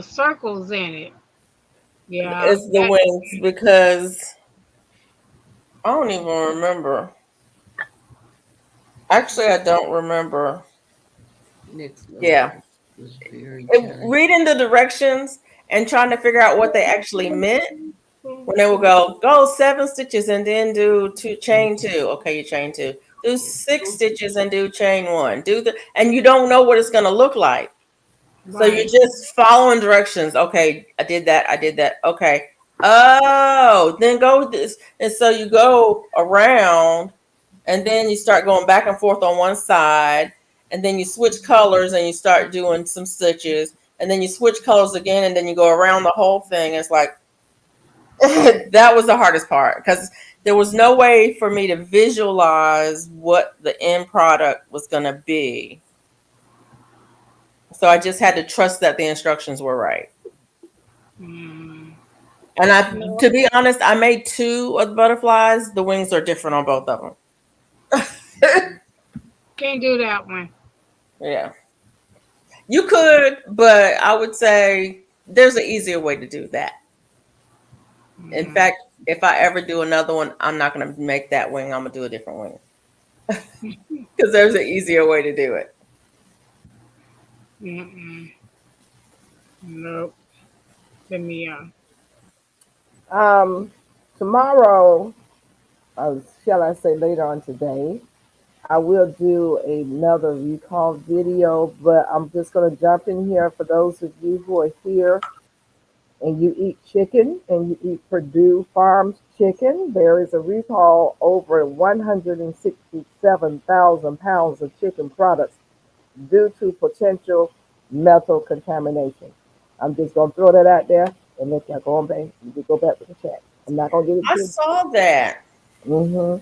circles in it. Yeah, It's the wings because I don't even remember. Actually, I don't remember. Next one. Yeah. was very And challenging. reading the directions and trying to figure out what they actually meant when they would go 7 stitches and then do chain 2. Okay, you chain 2. Do 6 stitches and do chain 1. And you don't know what it's going to look like. So you're Right. just following directions. Okay, I did that. I did that. Okay. Oh, then go with this. And so you go around and then you start going back and forth on one side. And then you switch colors and you start doing some stitches. And then you switch colors again and then you go around the whole thing. It's like, that was the hardest part because there was no way for me to visualize what the end product was going to be. So I just had to trust that the instructions were right. Mm. And to be honest, I made 2 of the butterflies. The wings are different on both of them. Can't do that one. Yeah. You could, but I would say there's an easier way to do that. In fact, if I ever do another one, I'm not going to make that wing. I'm going to do a different wing. Because there's an easier way to do it. Mm-mm. Nope. Let me Tomorrow, shall I say later on today, I will do another recall video, but I'm just going to jump in here for those of you who are here and you eat chicken and you eat Purdue Farms chicken. There is a recall over 167,000 pounds of chicken products due to potential metal contamination. I'm just going to throw that out there and let y'all go on back. You go back with the chat. I'm not going to get I into it. saw that. But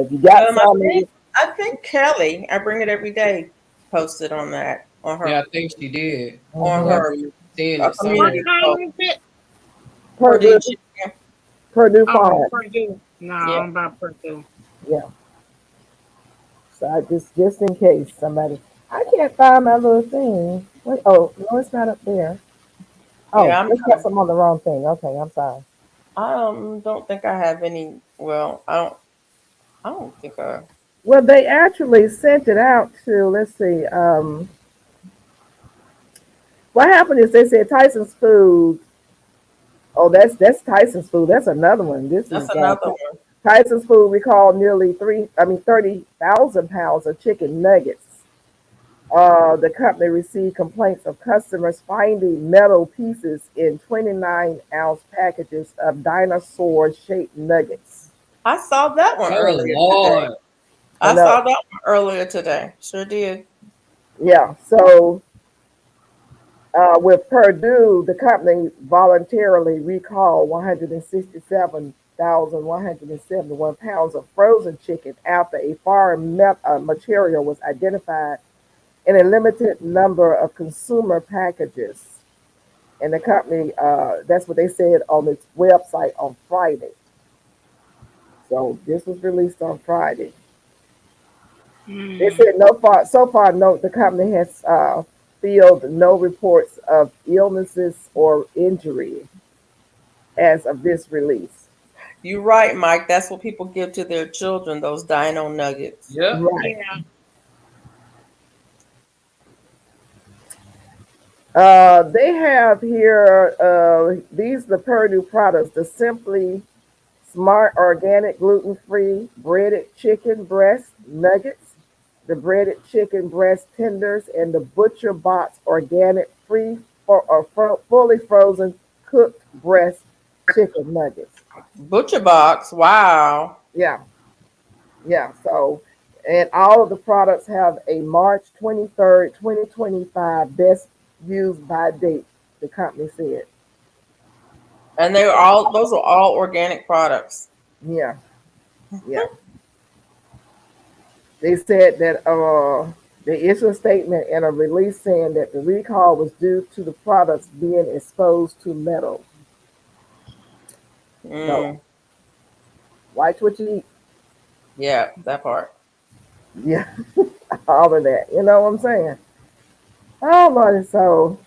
if you got I think Kelly, I bring it every day, posted on that on her Yeah, I think she did. on Mhm. her Seeing it what somewhere. community kind post. is it? Purdue, Chicken. Purdue Oh, Farm. Purdue. No, Yeah. I'm about Purdue. Yeah. So I just in case somebody, I can't find my little thing. Wait, oh no, it's not up there. Oh, Yeah, it's got some on the wrong thing. Okay, I'm sorry. I don't think I have any. Well, I don't think I. Well, they actually sent it out to. Let's see. What happened is they said Tyson's Food. Oh, that's Tyson's Food. That's another one. This That's is another one. Tyson's Food recalled nearly 30,000 pounds of chicken nuggets. The company received complaints of customers finding metal pieces in 29-ounce packages of dinosaur-shaped nuggets. I saw that one Oh earlier today. Lord. I I know. saw that one earlier today. Sure did. Yeah. So with Purdue, the company voluntarily recalled 167,171 pounds of frozen chicken after a foreign material was identified in a limited number of consumer packages. And the company, that's what they said on its website on Friday. So this was released on Friday. They said so far, no, the company has fielded no reports of illnesses or injury as of this release. You're right, Mike. That's what people give to their children, those dino nuggets. Yep. Right. Yeah. They have here, these the Purdue products, the Simply Smart Organic Gluten Free Breaded Chicken Breast Nuggets, the Breaded Chicken Breast Tenders, and the Butcher Box Organic Fully Frozen Cooked Breast Chicken Nuggets. Butcher Box. Wow. Yeah, yeah. So, and all of the products have a March 23rd, 2025 best used by date, the company said. And those are all organic products. Yeah, yeah. They said that they issued a statement and a release saying that the recall was due to the products being exposed to metal. So watch what you eat. Yeah, that part. Yeah, all of that. You know what I'm saying? Oh Lord, so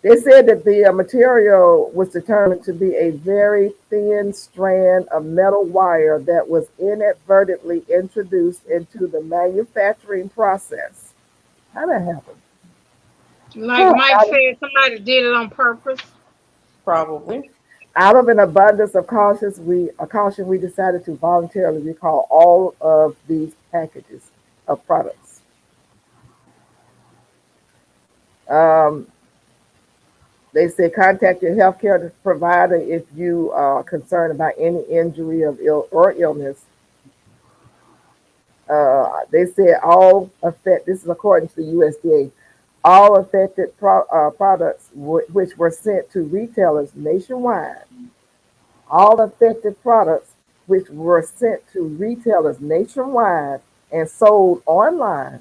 they said that the material was determined to be a very thin strand of metal wire that was inadvertently introduced into the manufacturing process. How that happen? Like Mike said, somebody did it on purpose. Probably. Out of an abundance of caution, we decided to voluntarily recall all of these packages of products. Um, they said contact your healthcare provider if you are concerned about any injury of illness. They said this is according to the USDA, all affected products which were sent to retailers nationwide, all affected products which were sent to retailers nationwide and sold online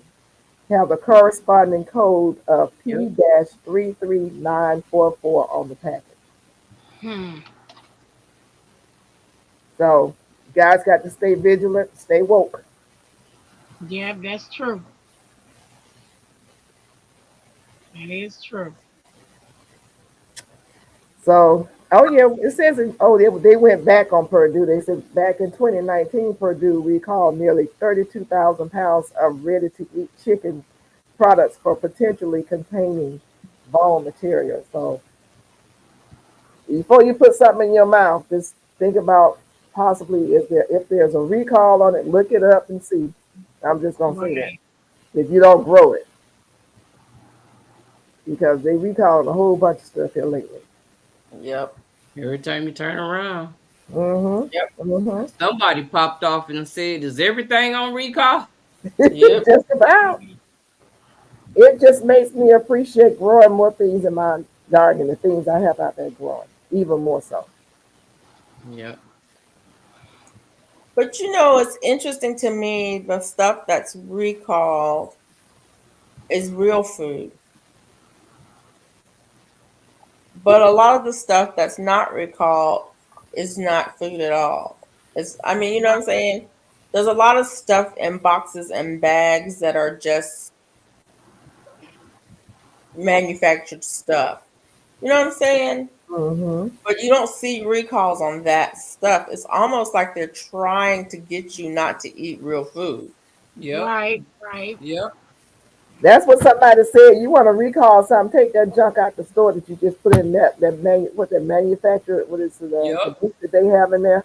have the corresponding code of P-33944 on the package. Hmm. So, you guys got to stay vigilant, stay woke. Yeah, that's true. That is true. So, oh yeah, it says, they went back on Purdue. They said back in 2019, Purdue recalled nearly 32,000 pounds of ready to eat chicken products for potentially containing bone material. So, before you put something in your mouth, just think about possibly if there's a recall on it, look it up and see. I'm just gonna say that Right. if you don't grow it, because they recalled a whole bunch of stuff here lately. Yep. Every time you turn around, Yep. somebody popped off and said, "Is everything on recall?" Yep. Just about. It just makes me appreciate growing more things in my garden, the things I have out there growing, even more so. Yep. But you know, it's interesting to me the stuff that's recalled is real food. But a lot of the stuff that's not recalled is not food at all. I mean, you know what I'm saying? There's a lot of stuff in boxes and bags that are just manufactured stuff. You know what I'm saying? Hmm. But you don't see recalls on that stuff. It's almost like they're trying to get you not to eat real food. Yep. Right. Right. Yep. That's what somebody said. You want to recall something? Take that junk out the store that you just put in what that manufacturer, what is the Yep. book that they have in there?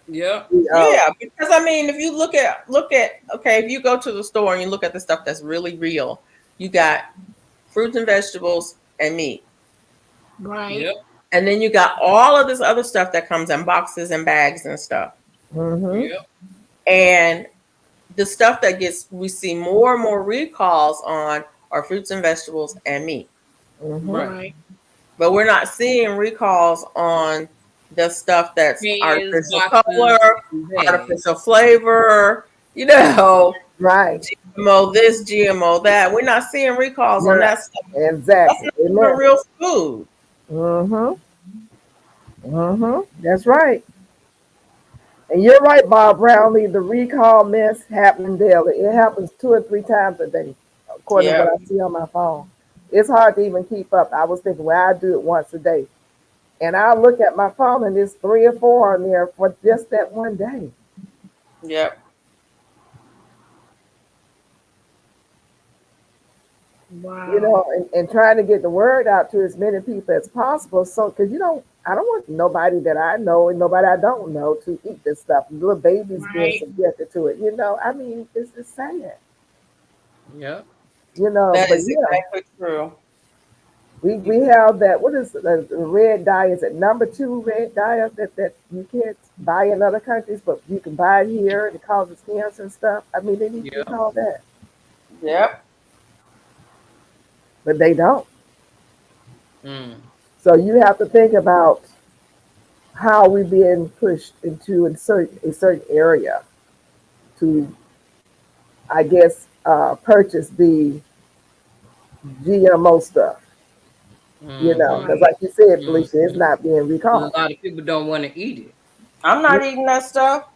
Yep. Yeah, because I mean, if you look at okay, if you go to the store and you look at the stuff that's really real, you got fruits and vegetables and meat. Right. Yep. And then you got all of this other stuff that comes in boxes and bags and stuff. Hmm. Yep. And the stuff that we see more and more recalls on are fruits and vegetables and meat. Hmm. Right. Right. But we're not seeing recalls on the stuff that's Cans, artificial boxes, color, and bags. artificial flavor, you know, Right. GMO this, GMO that. We're not seeing recalls on Right. that stuff. That's Exactly. not even Amen. real food. Hmm. Hmm. That's right. And you're right, Bob Brownlee. The recall mess happening daily. It happens 2 or 3 times a day, according to Yeah. what I see on my phone. It's hard to even keep up. I was thinking, well, I do it once a day. And I look at my phone and there's 3 or 4 on there for just that one day. Yep. Wow. And trying to get the word out to as many people as possible. So, because I don't want nobody that I know and nobody I don't know to eat this stuff. Little babies being Right. subjected to it. I mean, it's sad. Yep. That But is yeah, exactly true. we have that. What is the red dye? Is it number 2 red dye that you can't buy in other countries, but you can buy it here and it causes cancer and stuff? I mean, they need to Yep. get all that, Yep. but they don't. Mm. So you have to think about how we're being pushed into a certain area to, I guess, purchase the GMO stuff. Mm-hmm. Because Right. like you said, Felicia, it's Mm-hmm. not being A recalled. lot of people don't want to eat it. I'm not eating that stuff.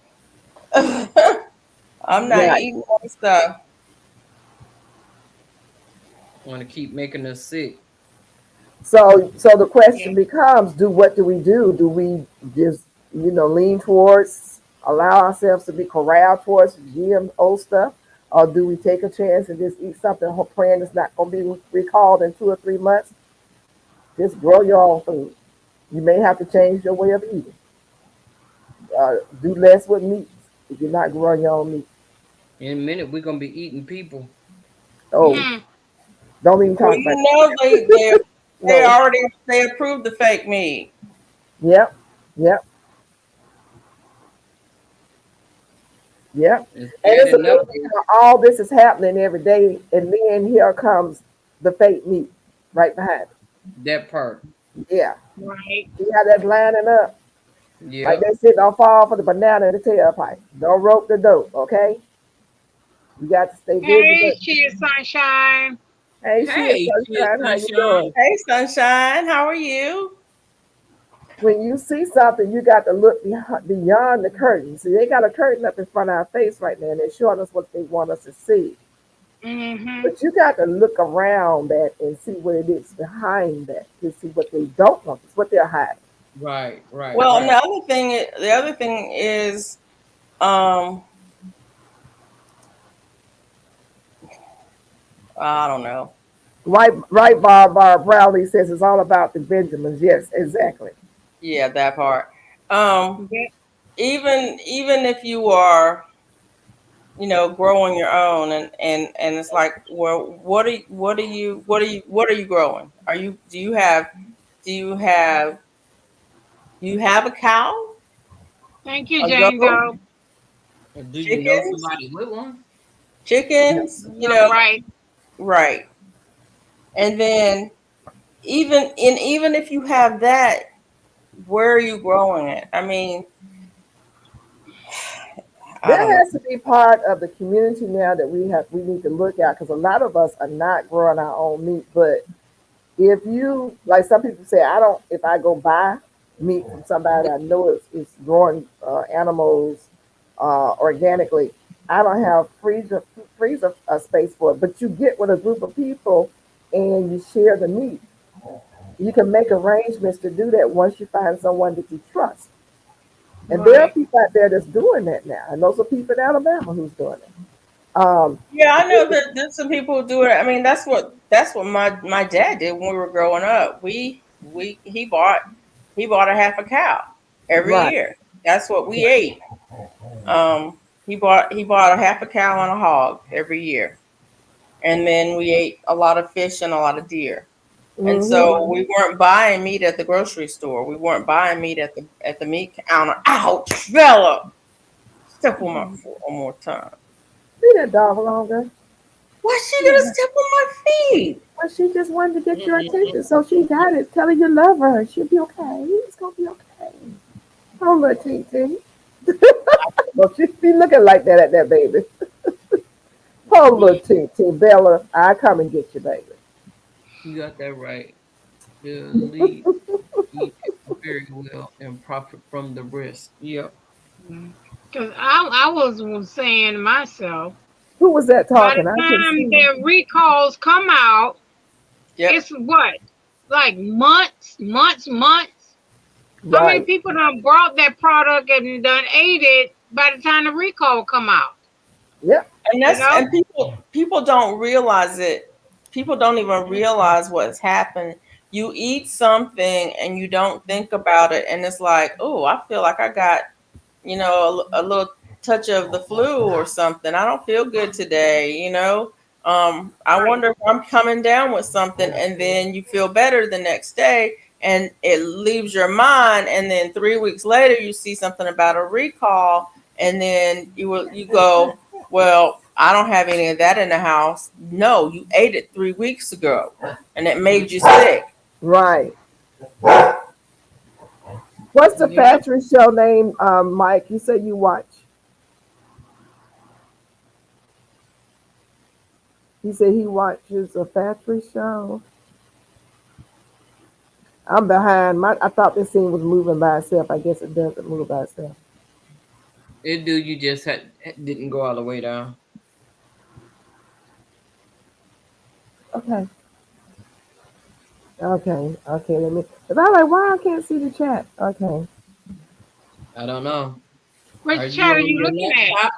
I'm not Yeah. eating that stuff. Want to keep making us sick. So the Yeah. question becomes, what do we do? Do we just, lean towards, allow ourselves to be corralled towards GMO stuff? Or do we take a chance and just eat something praying it's not going to be recalled in 2 or 3 months? Just grow your own food. You may have to change your way of eating. Do less with meats if you're not growing your own meat. In a minute, we're gonna be eating people. Oh, Hmm. don't even Well, talk about you know it. they No. already they approved the fake meat. Yep. Yep. Yep. It's And bad it's enough. amazing how all this is happening every day, and then here comes the fake meat right behind it. That part. Yeah. Right. See how that's lining up? Like Yep. they said, don't fall for the banana in the tailpipe. Don't rope the dope, okay? You got to stay Hey, vigilant. cheers, sunshine. Hey, she is Hey, shit, sunshine. How you sunshine. doing? Hey, Sunshine, how are you? When you see something, you got to look beyond the curtain. See, they got a curtain up in front of our face right now, and they're showing us what they want us to see. Mm-hmm. But you got to look around that and see what it is behind that to see what they don't want. It's what they're hiding. Right, right, Well, and right. the other thing is, um, I don't know. Right, Barbara Brownlee says it's all about the Benjamins. Yes, exactly. Yeah, that part. Um, Yeah. even if you are, growing your own, and it's like, well, what are you growing? Do you have a cow, Thank you, a Jane goat, Doe. Do you know chickens, somebody with one? chickens? No, right. Right. And then even if you have that, where are you growing it? I mean, I don't There know. has to be part of the community now that we need to look at because a lot of us are not growing our own meat. But if you like, some people say, I don't. If I go buy meat from somebody I know is growing animals organically, I don't have freezer space for it. But you get with a group of people and you share the meat. You can make arrangements to do that once you find someone that you trust. And there are Right. people out there that's doing that now. I know some people in Alabama who's doing it. Um, Yeah, I know that there's some people who do it. I mean, that's what my dad did when we were growing up. He bought a half a cow every right. year. That's what we ate. He bought a half a cow and a hog every year, and then we ate a lot of fish and a lot of deer. And Hmm. so we weren't buying meat at the grocery store. We weren't buying meat at the meat counter. Ouch, Bella! Step on my foot one more time. Leave that dog alone, girl. Why's she gonna step on my feet? Well, she just wanted to get your Mm-mm. attention, so she got it. Tell her you love her. She'll be okay. It's gonna be okay. Oh, little TT. Well, she be looking like that at that baby. Oh, little TT. Bella, I come and get you, baby. You got that right. Believe eat very well and profit from the rest. Yep. Because I was saying to myself, Who was that by talking? the I couldn't time see. their recalls come out, Yep. it's what? Like months, months, months. How many Right. people done brought that product and done ate it by the time the recall come out? Yep. And You that's know? and people don't realize it. People don't even realize what's happened. You eat something and you don't think about it, and it's like, oh, I feel like I got, a little touch of the flu or something. I don't feel good today. I Right. wonder if I'm coming down with something, and then you feel better the next day, and it leaves your mind, and then 3 weeks later you see something about a recall, and then you go, well, I don't have any of that in the house. No, you ate it 3 weeks ago, and it made you sick. Right. What's the Yep. factory show name, Mike? You say you watch. He said he watches a factory show. I'm behind. I thought this scene was moving by itself. I guess it doesn't move by itself. It do you just didn't go all the way down. Okay. Okay. Okay. Let me. Cause I'm like, why I can't see the chat? Okay. I don't know. Are Which you chat are on you your looking at? laptop?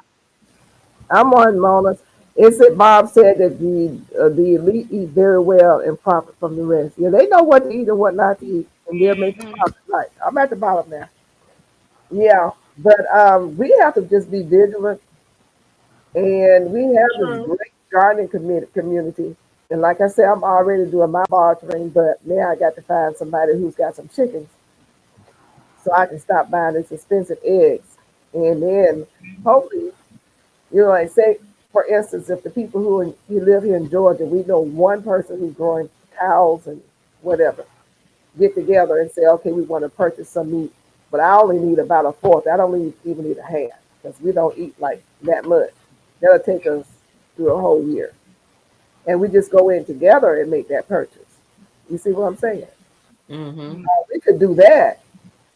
I'm on Mona's. It said Bob said that the elite eat very well and profit from the rest. Yeah, they know what to eat and what not to eat, and they'll make a Mhm. profit. Right, I'm at the bottom now. Yeah, but we have to just be vigilant, and we have this True. great gardening community. And like I said, I'm already doing my bartering, but now I got to find somebody who's got some chickens so I can stop buying these expensive eggs. And then hopefully, like say, for instance, if the people who live here in Georgia, we know one person who's growing cows and whatever, get together and say, okay, we want to purchase some meat, but I only need about a fourth. I don't even need a half because we don't eat like that much. That'll take us through a whole year. And we just go in together and make that purchase. You see what I'm saying? Mm-hmm. We could do that,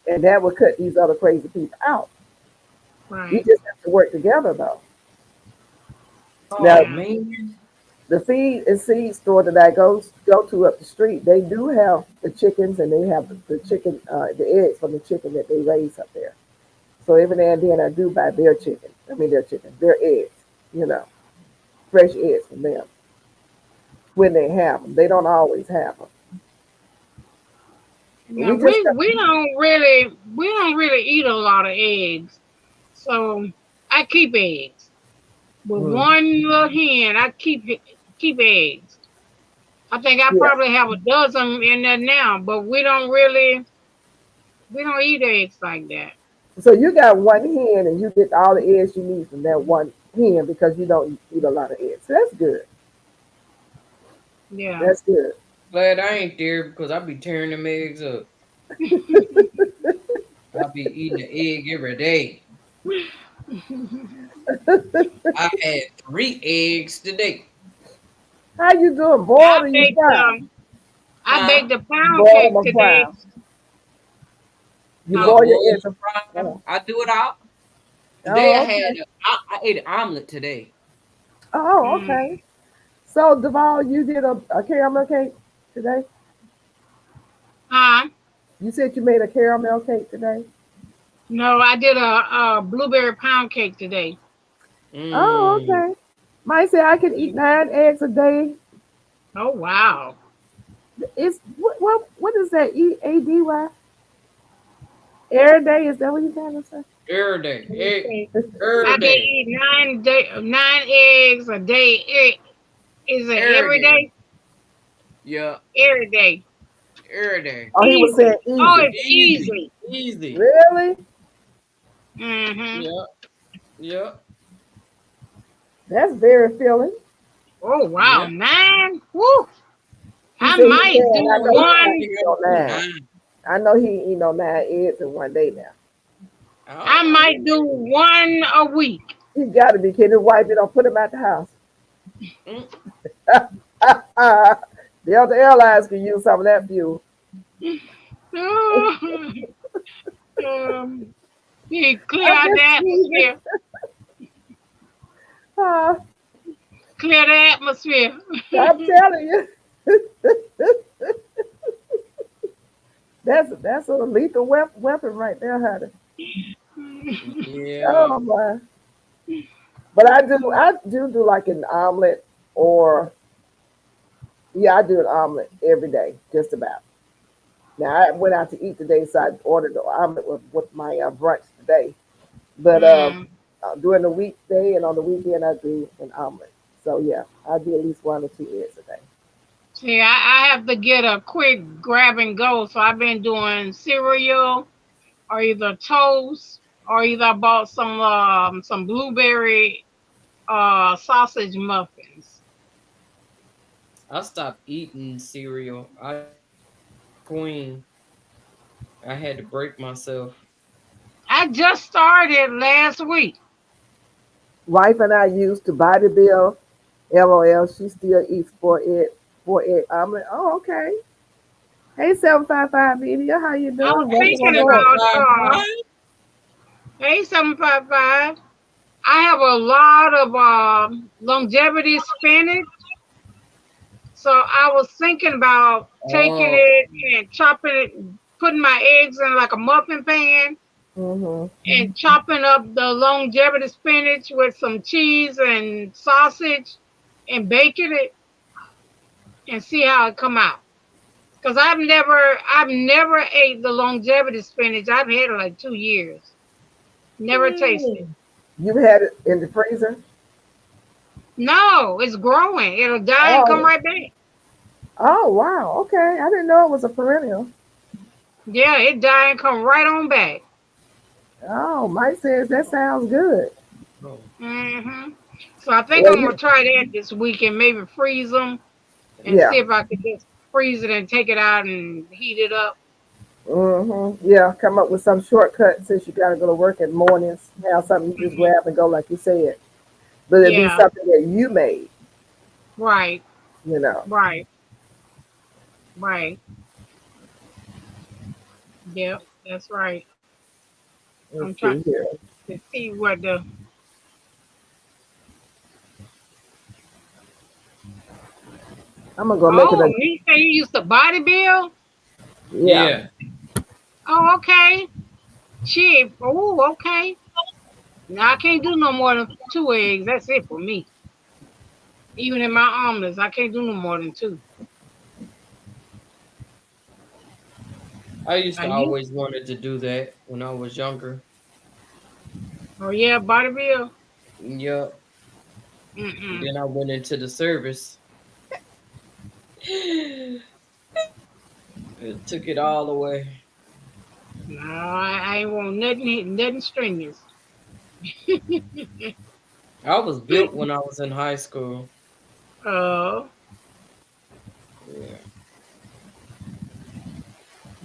and that would cut these other crazy people out. We Right. just have to work together, though. Now, Oh Yeah. man. the feed and seed store that I go to up the street, they do have the chickens, and they have the chicken, the eggs from the chicken that they raise up there. So every now and then I do buy their chicken. I mean their chicken, their eggs. You know, fresh eggs from them when they have them. They don't always have them. Now We just we don't really eat a lot of eggs, so I keep eggs. With Mm. one little hen, I keep eggs. I think I yeah. probably have a dozen in there now, but we don't eat eggs like that. So you got one hen, and you get all the eggs you need from that one hen because you don't eat a lot of eggs. So that's good. Yeah. That's good. Glad I ain't there because I be tearing them eggs up. I be eating an egg every day. I had 3 eggs today. How you doing? I Boiled or you baked fried? I Huh? baked a You pound boil them cake or today. fry 'em? You I Huh? boil your boil eggs. and fry 'em. Oh, I do it all. Today oh, okay. I ate an omelet today. Oh, okay. Mm. So Duval, you did a caramel cake today? Huh? You said you made a caramel cake today? No, I did a blueberry pound cake today. Oh, Mm. okay. Mike said I can eat 9 eggs a day. Oh wow. It's what is that? EADY? Every day, is that what you're trying to say? Every day. Let me see. I Every can day. eat 9 eggs a day. Is it Every every day. day? Yeah. Every day. Every day. Oh, he was saying Easy. Oh, easy. it's Easy. easy. Easy. Really? Mm-hmm. Yeah. Yeah. That's very filling. Oh wow, Yeah. 9. Woo! He I said he might do can. I know he can't one. eat no nine. Nine. I know he ain't eat no 9 eggs in one day now. I Oh. might do one a week. He got to be kidding. His wife, they don't put him at the house. Mm. The other airlines can use some of that fuel. um, you clear I'm out the just teasing. atmosphere. Uh, Clear the atmosphere. I'm telling you. That's a lethal weapon right there, honey. Yeah. Oh my! But I do like an omelet, or yeah, I do an omelet every day, just about. Now I went out to eat today, so I ordered the omelet with my brunch today. But Mm. during the weekday and on the weekend, I do an omelet. So yeah, I do at least 1 or 2 eggs a day. See, I have to get a quick grab and go, so I've been doing cereal or either toast or either I bought some blueberry sausage muffins. I stopped eating cereal. I queen. I had to break myself. I just started last week. Wife and I used to buy the bill. LOL. She still eats 4 egg omelet. Oh, okay. Hey, 755 media, how you I doing? was Welcome thinking on board. about 755. hey 755. I have a lot of longevity spinach, so I was thinking about taking Oh. it and chopping it, putting my eggs in like a muffin pan, Mm-hmm. and chopping up the longevity spinach with some cheese and sausage and baking it and see how it come out. Cause I've never ate the longevity spinach. I've had it like 2 years. Never tasted. Mm. You've had it in the freezer? No, it's growing. It'll die and come Oh, right back. oh wow. Okay, I didn't know it was a perennial. Yeah, it die and come right on back. Oh, Mike says that sounds good. Oh, hmm So I think Well, I'm gonna try that this week and maybe freeze them and yeah. see if I could just freeze it and take it out and heat it up. Yeah, come up with some shortcut since you got to go to work in mornings. Have something you just hmm grab and go, like you said. But it'd be Yeah, something that you made, right, you know. right, right. Yep, that's right. I'm Let's trying see here. to see what the. I'm gonna go make it Oh, a he said you used to body build. yeah. yeah. Oh, okay. Shit. Oh, okay. Now I can't do no more than 2 eggs. That's it for me. Even in my omelets, I can't do no more than two. I used Now to you? always wanted to do that when I was younger. Oh yeah, body build. Yep. Mm-mm. Then I went into the service. It took it all away. No, I ain't want nothing strenuous. I was built when I was in high school. Oh Yeah.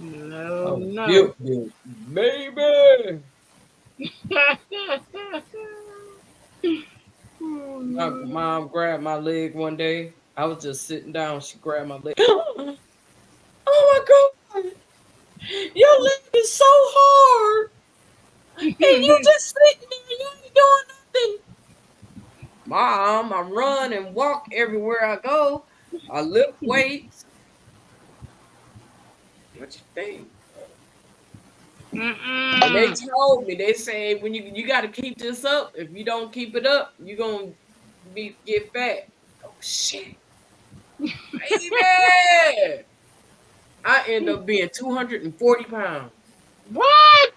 I no, was no. built, baby. Oh, My no. mom grabbed my leg one day. I was just sitting down. She grabbed my leg. Oh my God. Your leg is so hard. And you just sitting there. You ain't doing nothing. Mom, I run and walk everywhere I go. I lift weights. What you think? And they Mm-mm. told me, they say when you got to keep this up. If you don't keep it up, you're gonna get fat. Oh shit, baby! I end up being 240 pounds. What?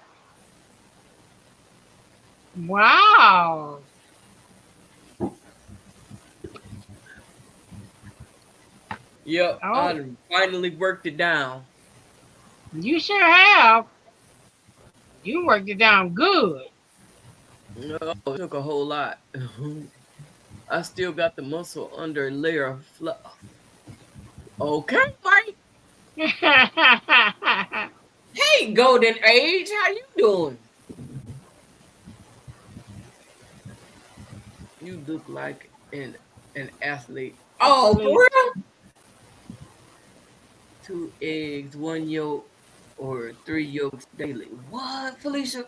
Wow. Yep, I Oh, done finally worked it down. you sure have. You worked it down good. No, it took a whole lot. I still got the muscle under a layer of fluff. Okay, Mike. Hey, Golden Age, how you doing? You look like an athlete. Oh, for Athlete. real? 2 eggs, 1 yolk, or 3 yolks daily. What, Felicia?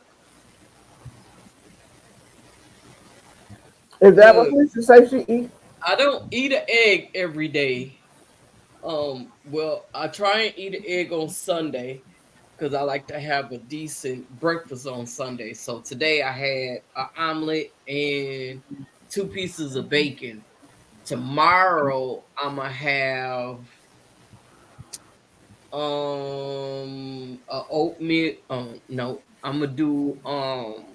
Is that what Look, Felicia say she eat? I don't eat an egg every day. Well, I try and eat an egg on Sunday because I like to have a decent breakfast on Sunday. So today I had an omelet and 2 pieces of bacon. Tomorrow I'm gonna have a oatmeal. No, I'm gonna do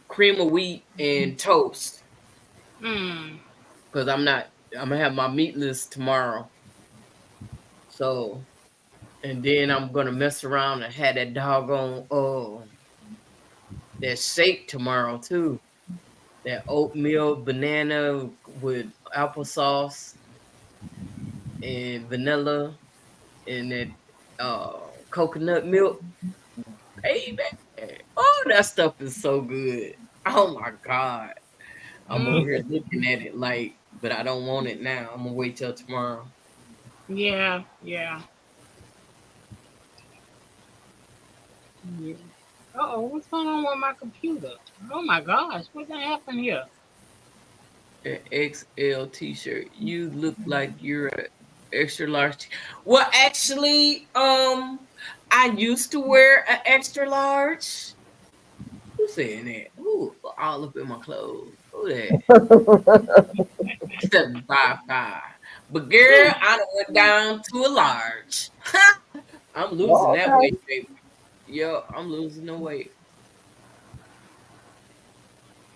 cream of wheat and toast Mm. because I'm gonna have my meatless tomorrow. So and then I'm gonna mess around and have that doggone that shake tomorrow too. That oatmeal banana with applesauce and vanilla and that coconut milk. Baby. Oh, that stuff is so good. Oh my God. I'm over Mm. here looking at it like, but I don't want it now. I'm gonna wait till tomorrow. Yeah, yeah. Yeah. Uh-oh, what's going on with my computer? Oh my gosh, what happened here? An XL t-shirt. You look like you're a extra large. Well, actually, I used to wear an extra large. saying that? Who all up in my clothes? Who that? 755. But girl, I done went down to a large. I'm losing that Okay. weight, baby. Yo, I'm losing the weight.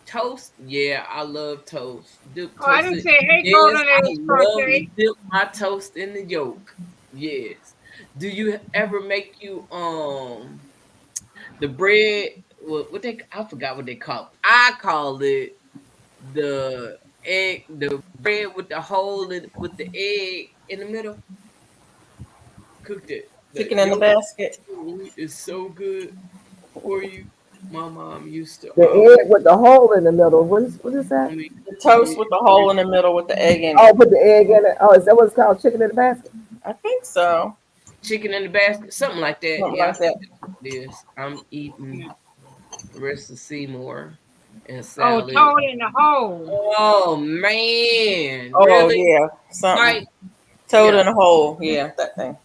Toast, yeah, I love toast. Dip Oh, I didn't toasted. say, hey, Yes, Golden I Age love to Crochet. dip my toast in the yolk. Yes. Do you ever make you the bread? What they? I forgot what they call it. I call it the egg, the bread with the hole in, with the egg in the middle. Cooked it. The Chicken in the yolk basket. is so good for you. My mom used to The always. egg with the hole in the middle. What is I that? mean, The toast with the hole in the middle with the egg in Oh, it. put the egg in it. Oh, is that what it's called? Chicken in the basket? I think so. chicken in the basket, something like that. Something Yeah, I like that. think that's what it is. I'm eating the rest of Seymour and Oh, salad. Toad in the hole. Oh man, Oh really? yeah, something. Like, Toad yeah. in a hole. Yeah, that thing.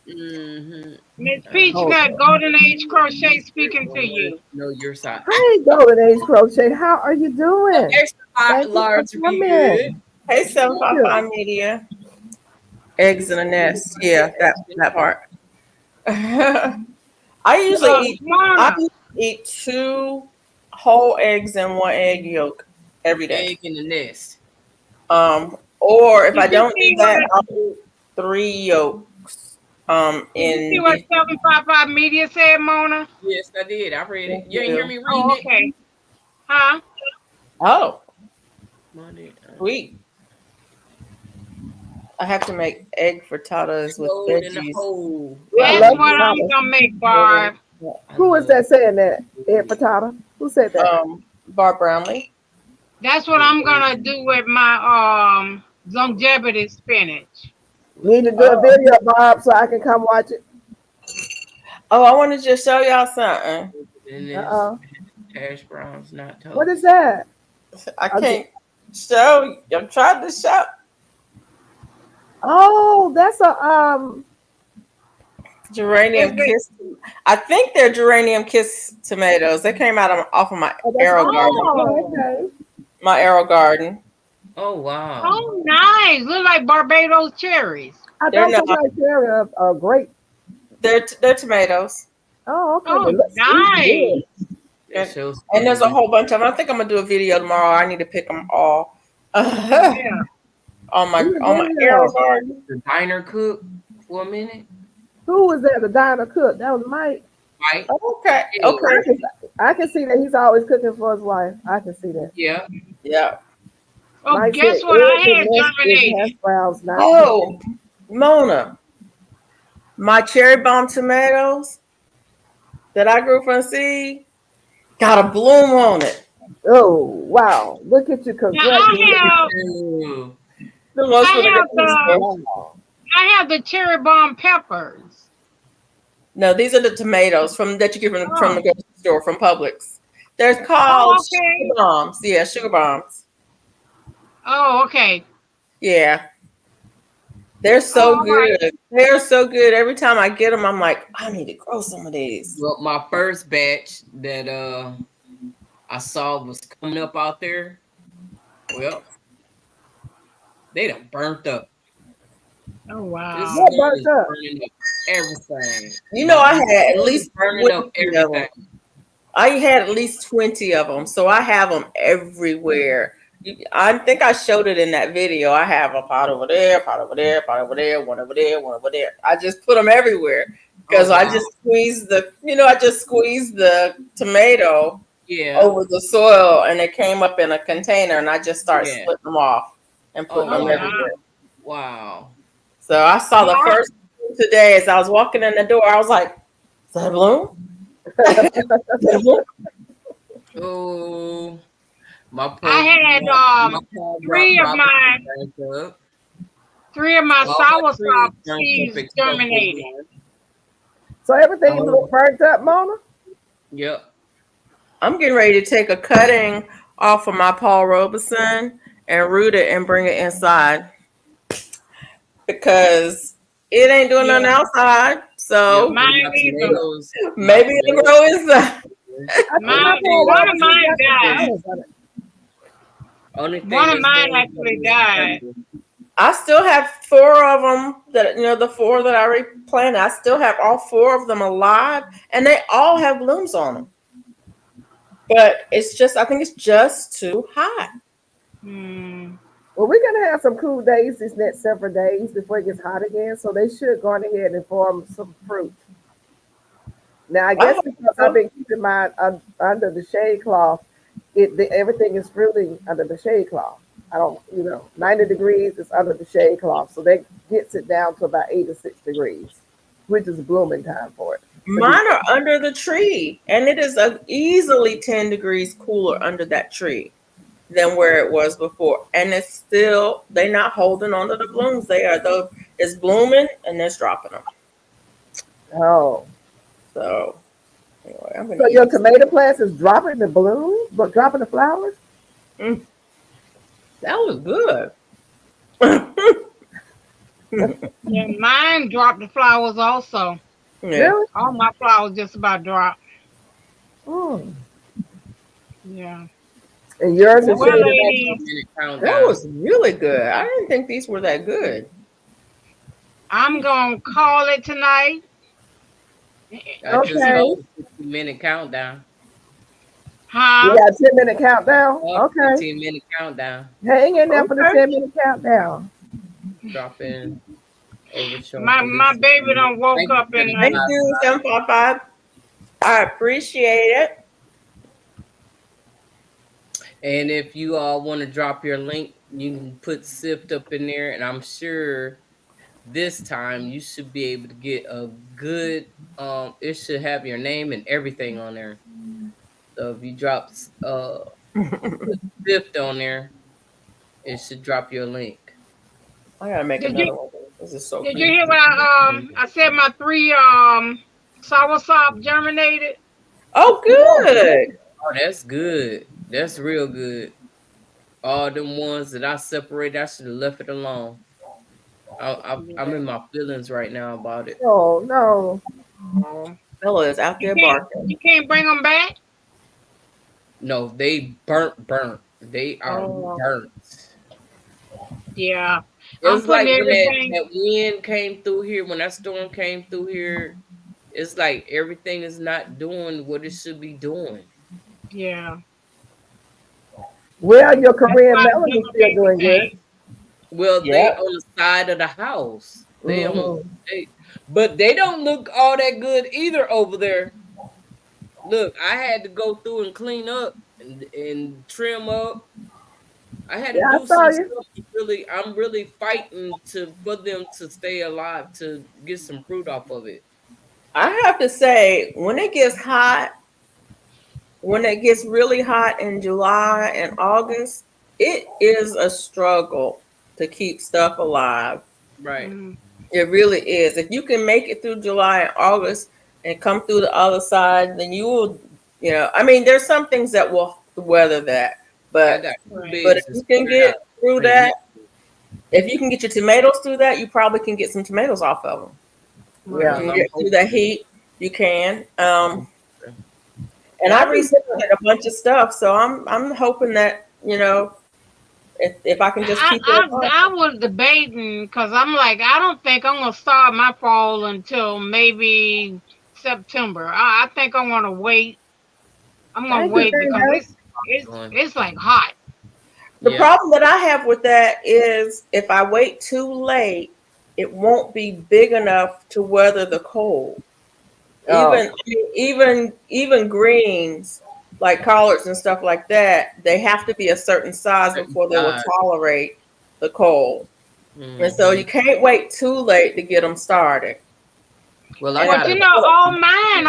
Miss Oh, Peachnut, Golden Age Crochet speaking to you. No, your side. hey, Golden Age Crochet. How are you doing? Extra Thank you for large be good. coming. Hey, Thank you. 755 Media. Eggs in a nest. Yeah, that part. I usually Mona. eat 2 whole eggs and 1 egg yolk every day. Egg in the nest. Or if Did I you don't see do that, what? I'll eat 3 yolks. Did you see In what 755 Media said, Mona? Yes, I did. I read it. Thank You ain't hear you. me reading Oh, it? okay. Huh? Oh, Money. sweet. I have to make egg frittatas with Load in the veggies. hole. I That's love what I'm potatoes. gonna make, Barb. Who is that saying that? Ed Patata? Who said that? Barb Brownlee. That's what I'm gonna do with my longevity spinach. Need to do a video, Bob, so I can come watch it. Oh, I wanted to just show y'all something. And this Uh-oh. hash browns, not toast. What is that? I can't show. I'm trying to show. Oh, that's a Geranium kiss. I think they're geranium kiss tomatoes. They came out off of my arrow garden. Oh. Okay. My arrow garden. Oh wow. Oh, nice. Look like Barbados cherries. I They're thought not. somebody shared a grape. They're tomatoes. Oh, okay. Oh, They look nice. good. That shows And there's a whole bunch of them. I think I'm gonna do a video tomorrow. I need to pick them all Yeah. on my Yeah. arrow garden. the diner cook for a minute. Who was that? The diner cook. That was Mike. Right? Okay. I Okay. can see that he's always cooking for his wife. I can see that. Yeah. Yeah. Oh, Mike guess said what I eggs and had mashed germinated? hash browns, not Oh, Mona, my cherry bomb tomatoes that I grew from seed got a bloom on it. Oh, wow. Look at you. Now Congratulations. Ooh. The most I have ridiculous. I have the cherry bomb peppers. No, these are the tomatoes that you get from the grocery store from Publix. They're called okay. sugar bombs. Yeah, sugar bombs. Oh, okay. Yeah. They're so Oh, good. right. They're so good. Every time I get them, I'm like, I need to grow some of these. Well, my first batch that I saw was coming up out there. Well, they done burnt up. Oh, wow. This What sun burnt is up? burning up everything. You know, I had at least burning up 20 of them. everything. I had at least 20 of them, so I have them everywhere. I think I showed it in that video. I have a pot over there, pot over there, pot over there, one over there, one over there. I just put them everywhere because I just squeezed the tomato over the soil, and it came up in a container, and I just started splitting them off and putting them everywhere. Wow. So I saw the first one today as I was walking in the door. I was like, "Is that a bloom?" Oh, I had three of my soursop seeds germinated. So everything look burnt up, Mona? Yep. I'm getting ready to take a cutting off of my Paul Robeson and root it and bring it inside because it ain't doing nothing outside. So Mine either. maybe it'll grow inside. I think I put One of Robertson mine got some died. flowers on it. Only thing One of that's mine doing actually is died. purple. I still have 4 of them that, the 4 that I replanted. I still have all 4 of them alive, and they all have blooms on them. But I think it's just too hot. Hmm. Well, we're gonna have some cool days these next several days before it gets hot again, so they should go on ahead and form some fruit. Now, I I guess hope because I've so. been keeping mine under the shade cloth, everything is fruiting under the shade cloth. I don't, 90 degrees is under the shade cloth, so that gets it down to about 86 degrees, which is blooming time for it. Mine are under the tree, and it is easily 10 degrees cooler under that tree than where it was before. And it's still, they're not holding on to the blooms. It's blooming and it's dropping them. Oh, So, anyway, I'm going so to your eat. tomato plants is dropping the blooms, but dropping the flowers? That was good. Yeah, mine dropped the flowers also. Yeah. Really? All my flowers just about dropped. Mm. Yeah. And yours is Well, shaded ladies, Minute That countdown. was really good. I didn't think these were that good. I'm gonna call it tonight. I just Okay. told you 15-minute countdown. You Huh? got a 10-minute countdown? Okay. 15-minute countdown. Hang in there for the Okay. 10-minute countdown. Drop in over short. My baby done woke Thank you up for and the Thank you, 755. I appreciate it. And if you all want to drop your link, you can put Sift up in there, and I'm sure this time you should be able to get a good. It should have your name and everything on there. So if you drop Sift on there, it should drop your link. I gotta make Did another you one. This is so did you cute. hear what I said my 3 soursop germinated? Oh, good. Oh, that's good. That's real good. All them ones that I separated, I should have left it alone. I'm in my feelings right now about it. Oh, no. Bella is out there barking. You can't bring them back? No, they burnt. They are Oh. burnt. Yeah. It was I'm like putting when everything. that wind came through here, when that storm came through here, it's like everything is not doing what it should be doing. Yeah. Well, your That's Korean why I melon is dug up still doing good. everything. Well, they Yep. on the side of the house. They Mhm. on but they don't look all that good either over there. Look, I had to go through and clean up and trim up. I had to Yeah, I do saw some you. stuff. I'm really fighting for them to stay alive to get some fruit off of it. I have to say, when it gets hot, when it gets really hot in July and August, it is a struggle to keep stuff alive. Right. Mm. It really is. If you can make it through July and August and come through the other side, then you will, I mean, there's some things that will weather that. I But got 2 Right. but beds if to you can spread get out. through that, if you can get your tomatoes through that, you probably can get some tomatoes off of them. Yeah. You can get through the heat, you can. And I researched a bunch of stuff, so I'm hoping that if I can just keep it up. I was debating because I'm like, I don't think I'm gonna start my fall until maybe September. I think I'm gonna wait. I'm gonna Thank you, wait Dana. because it's like hot. The Yeah. problem that I have with that is if I wait too late, it won't be big enough to weather the cold. Oh. Even greens like collards and stuff like that, they have to be a certain size before they will size. tolerate the cold. And so Mhm. you can't wait too late to get them started. Well, I But got you know, all mine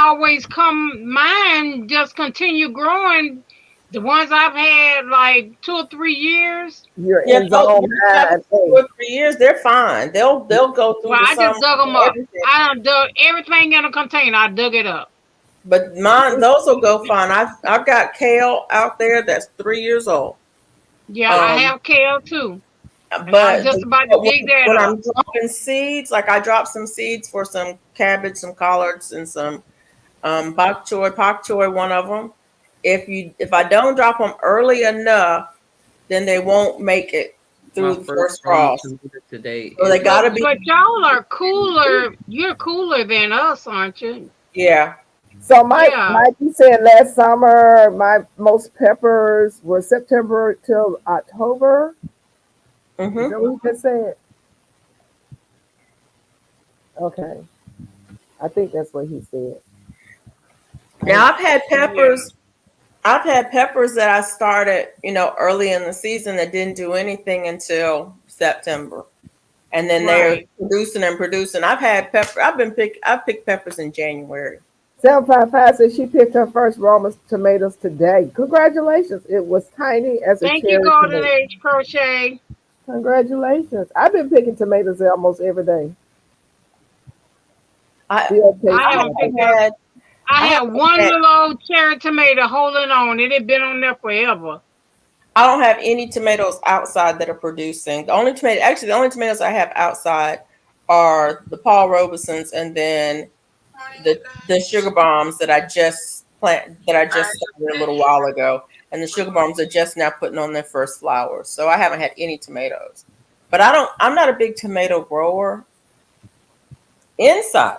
just continue growing. The ones I've had like 2 or 3 years. You're Yeah, in zone nine. 2 or 3 years, they're fine. They'll go through Well, the I summer. just dug them up. Everything. I done dug everything in a container. I dug it up. But those will go fine. I've got kale out there that's 3 years old. Yeah, I Um, have kale too. And But I'm just about to dig that when up. I'm dropping seeds, like I dropped some seeds for some cabbage, some collards, and some Pak choy, one of them. If I don't drop them early enough, then they won't make it My through the first first Roma frost. tomato today So they is gotta be, But y'all are cooler. You're cooler than us, aren't you? yeah. So Yeah. Mikey said last summer my most peppers were September till October. Is Hmm. that what he just said? Okay, I think that's what he said. Now I, Yeah. I've had peppers that I started, early in the season that didn't do anything until September. And then they're Right. producing and producing. I've picked peppers in January. 755 said she picked her first Roma tomatoes today. Congratulations! It was tiny as a Thank you, cherry Golden tomato. Age Crochet. Congratulations! I've been picking tomatoes almost every day. I Still tastes I I haven't good. picked haven't up. had I I had haven't one had little old cherry tomato holding on. It had been on there forever. I don't have any tomatoes outside that are producing. The only tomatoes I have outside are the Paul Robesons, and then the sugar bombs that I just started a little while ago. And the sugar bombs are just now putting on their first flowers. So I haven't had any tomatoes. But I'm not a big tomato grower. Inside,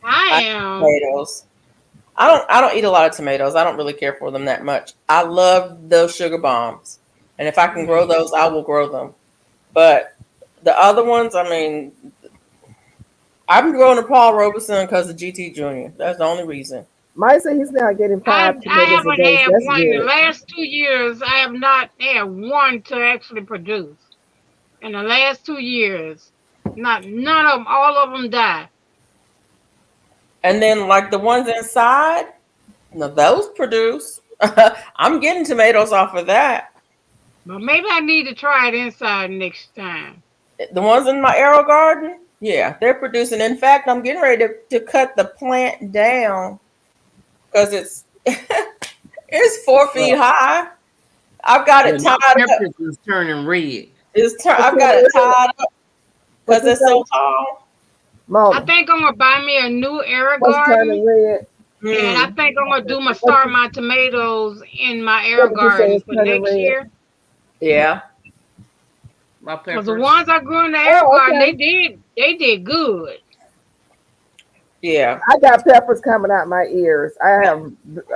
I I have am. tomatoes. I don't eat a lot of tomatoes. I don't really care for them that much. I love those sugar bombs. And if I can grow Mm. those, I will grow them. But the other ones, I mean, I'm growing a Paul Robeson because of GT Jr. That's the only reason. Mike said he's now getting I 5 tomatoes a haven't day. So had that's one in the good. last 2 years. I have not had one to actually produce in the last 2 years. Not none of them. All of them died. And then like the ones inside, now those produce. I'm getting tomatoes off of that. But maybe I need to try it inside next time. The ones in my arrow garden, yeah, they're producing. In fact, I'm getting ready to cut the plant down because it's 4 feet well, high. I've got yeah, it my tied up. peppers is turning red. I've Okay, got it tied up what because you it's so say, tall. I Mona? think I'm gonna buy me a new air What's turning garden, red? and I Mm. think I'm gonna do my What start you, my tomatoes in my air what did you say garden is for turning next red? year. Yeah. My Cause the peppers. ones I grew in the air Oh, garden, okay. they did good. Yeah. I got peppers coming out my ears. I have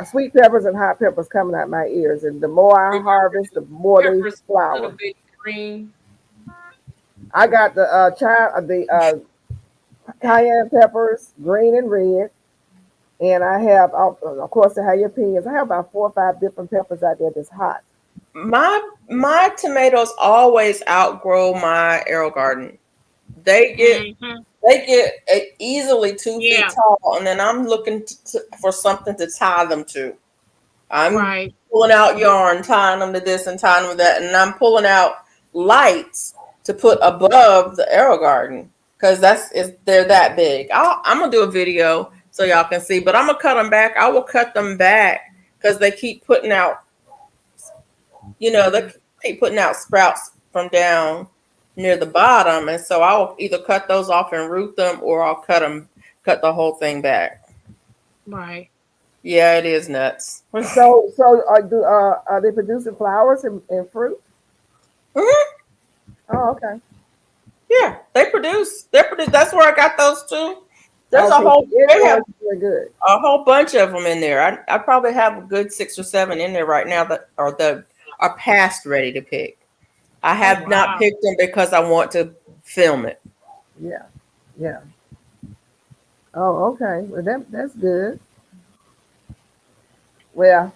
sweet peppers and hot peppers coming out my ears, and the more I harvest, the more they Peppers a little flower. bit green. I got the cayenne peppers, green and red, and I have, of course, the jalapenos. I have about 4 or 5 different peppers out there that's hot. My tomatoes always outgrow my arrow garden. They get Hmm. easily 2 feet Yeah. tall, and then I'm looking for something to tie them to. I'm Right. pulling out yarn, tying them to this and tying them to that, and I'm pulling out lights to put above the arrow garden because they're that big. I'm gonna do a video so y'all can see, but I'm gonna cut them back. I will cut them back because they keep putting out, they keep putting out sprouts from down near the bottom, and so I'll either cut those off and root them, or I'll cut the whole thing back. Right. Yeah, it is nuts. So are they producing flowers and fruit? Mhm. Oh, okay. Yeah, they produce. They produce. That's where I got those two. There's a Okay, so whole. They have everybody's doing good. a whole bunch of them in there. I probably have a good 6 or 7 in there right now that are past ready to pick. I Oh have not wow. picked them because I want to film it. Yeah, yeah. Oh, okay. Well, that's good. Well,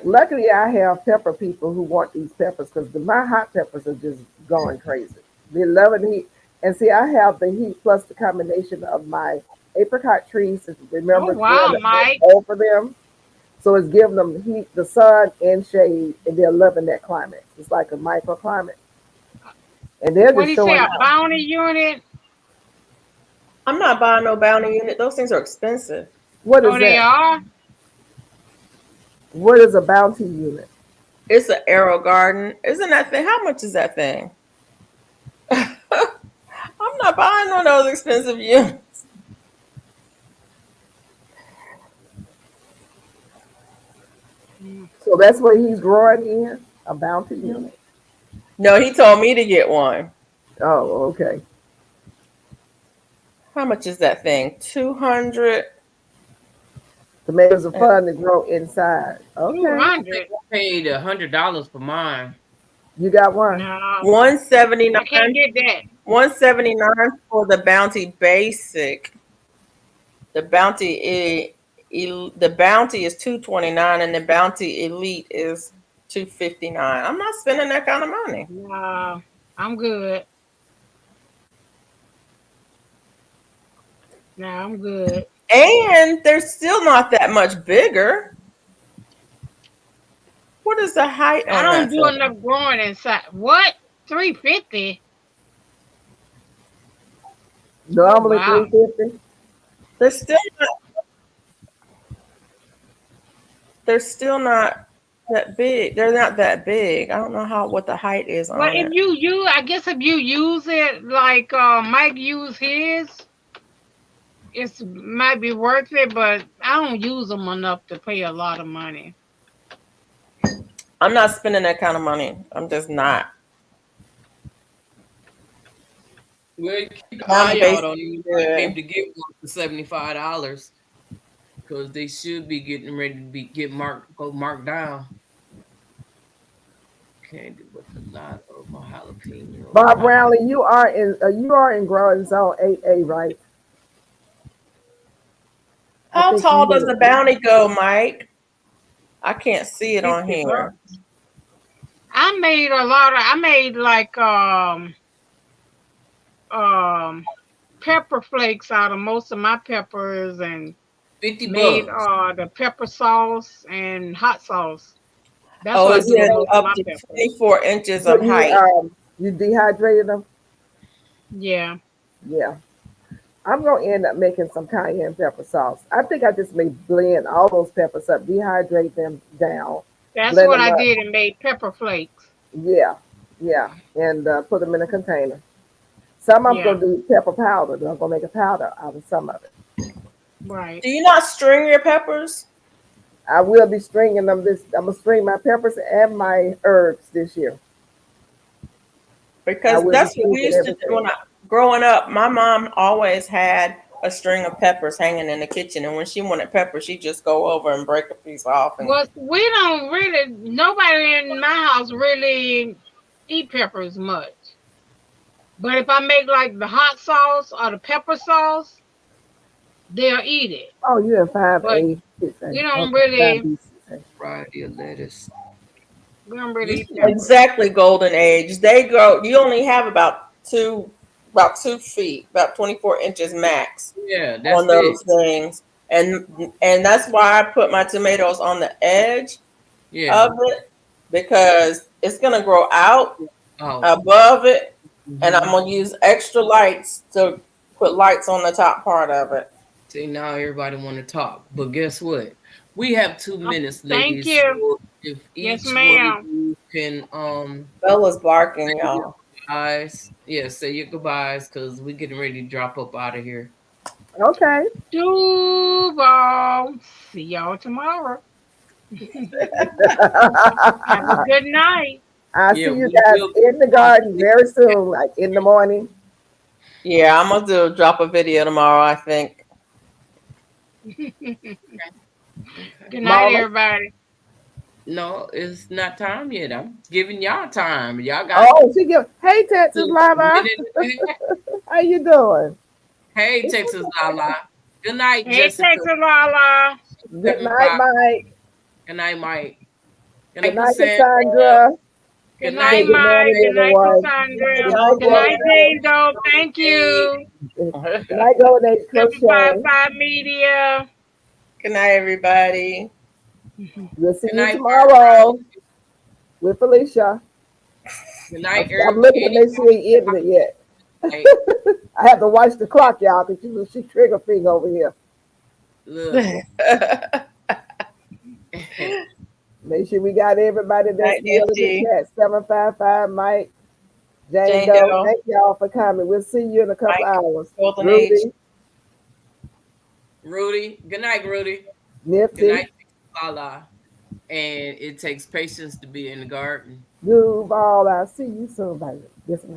luckily I have pepper people who want these peppers because my hot peppers are just going crazy. They love the heat. And see, I have the heat plus the combination of my apricot trees. Oh Remember, growing wow, Mike. over them. So it's giving them heat, the sun, and shade, and they're loving that climate. It's like a microclimate. And they're What do just you say? showing A out. bounty unit? I'm not buying no bounty unit. Those things are expensive. What Oh, is they that? are. What is a bounty unit? It's an arrow garden. Isn't that thing? How much is that thing? I'm not buying one of those expensive units. Mm. So that's what he's growing in, a bounty unit. No, he told me to get one. Oh, okay. How much is that thing? 200. Tomatoes are fun to grow inside. Two Okay. I think hundred? I paid $100 for mine. You got one. No, I can't 179. get that. 179 for the Bounty Basic. The the Bounty is 229 and the Bounty Elite is 259. I'm not spending that kind of money. No, I'm good. No, I'm good. And they're still not that much bigger. What is the height I on don't that do thing? enough growing inside. What? 350? Oh Normally wow. 350. They're still not that big. They're not that big. I don't know what the height is Well, on if it. I guess if you use it like Mike used his, it's might be worth it. But I don't use them enough to pay a lot of money. I'm not spending that kind of money. I'm just not. Well, keep an Bounty eye out Basic on is you. You might be good. able to get one for $75 because they should be getting ready to go marked down. Candy with a lot of my jalapeno. Bob Brownlee, you are in growing zone 8A, right? I How think tall you does is. the bounty go, Mike? I can't see it on 50 here. bucks. I made a lot of. I made like um pepper flakes out of most of my peppers and 50 made bucks. the pepper sauce and hot sauce. That's Oh, what I it So do with says you most of up my to peppers. 24 inches so of height. you dehydrated them? Yeah. Yeah. I'm gonna end up making some cayenne pepper sauce. I think I just may blend all those peppers up, dehydrate them down, That's blend what them I up. did and made pepper flakes. Yeah, yeah, and put them in a container. Some I'm Yeah. gonna do pepper powder. I'm gonna make a powder out of some of it. Right. Do you not string your peppers? I will be stringing them. I'm gonna string my peppers and my herbs this year. I Because will be that's what we stringing used to do everything. growing up. My mom always had a string of peppers hanging in the kitchen, and when she wanted peppers, she'd just go over and break a piece off. And Well, we don't really. Nobody in my house really eat peppers much. But if I make like the hot sauce or the pepper sauce, they'll eat it. Oh, you have But 5A, 6A. we don't Okay, five really. B, 6A. Variety of lettuce. We don't really You eat should, peppers. exactly, golden age. They grow. You only have about 2 feet, about 24 inches max yeah, on that's it. those things, and that's why I put my tomatoes on the edge Yeah. of it because it's gonna grow out Oh. above it, and I'm Mhm. gonna use extra lights to put lights on the top part of it. See, now everybody want to talk, but guess what? We have 2 minutes, Thank ladies. you. So if Yes, each one of ma'am. you can Bella's barking, say your y'all. goodbyes, yeah, say your goodbyes because we're getting ready to drop up out of here. Okay. Duval. See y'all tomorrow. Have a good night. I'll Yeah, see you we guys will. in the garden very soon, like in the morning. Yeah, I'm gonna drop a video tomorrow, I think. Okay. Good night, Mama. everybody. No, it's not time yet. I'm giving y'all time. Y'all got Oh, she give. Hey, Texas a Lava. minute and a half. How you doing? Hey, Texas Lala. Good night, Hey, Jessica. Texas Lala. Good night, 75. Mike. Good night, Mike. Good Good night, night, Cassandra. Cassandra. Good Good night, Say night. good Mike. morning, Good night, everyone. Cassandra. Good night, Good night, Golden Jane Doe. Thank you. Age. Good night, Golden Age Crochet. 755 Media. Good night, everybody. We'll see Good you night, tomorrow Barbara. with Felicia. Good night, I'm Eric. looking to make sure he ended it yet. I have to watch the clock, y'all, because she trigger finger over here. Look. Make sure we got everybody that's Night, still in the DFG. chat. 755 Mike, Jane Jane Doe. Doe. Thank y'all for coming. We'll see you in a couple Mike, hours. Golden Age. Ruby, Rudy. Good night, Rudy. Good Nipsey, night, Lala. and it takes patience to be in the garden. Duval, I'll see you soon, baby. Get some good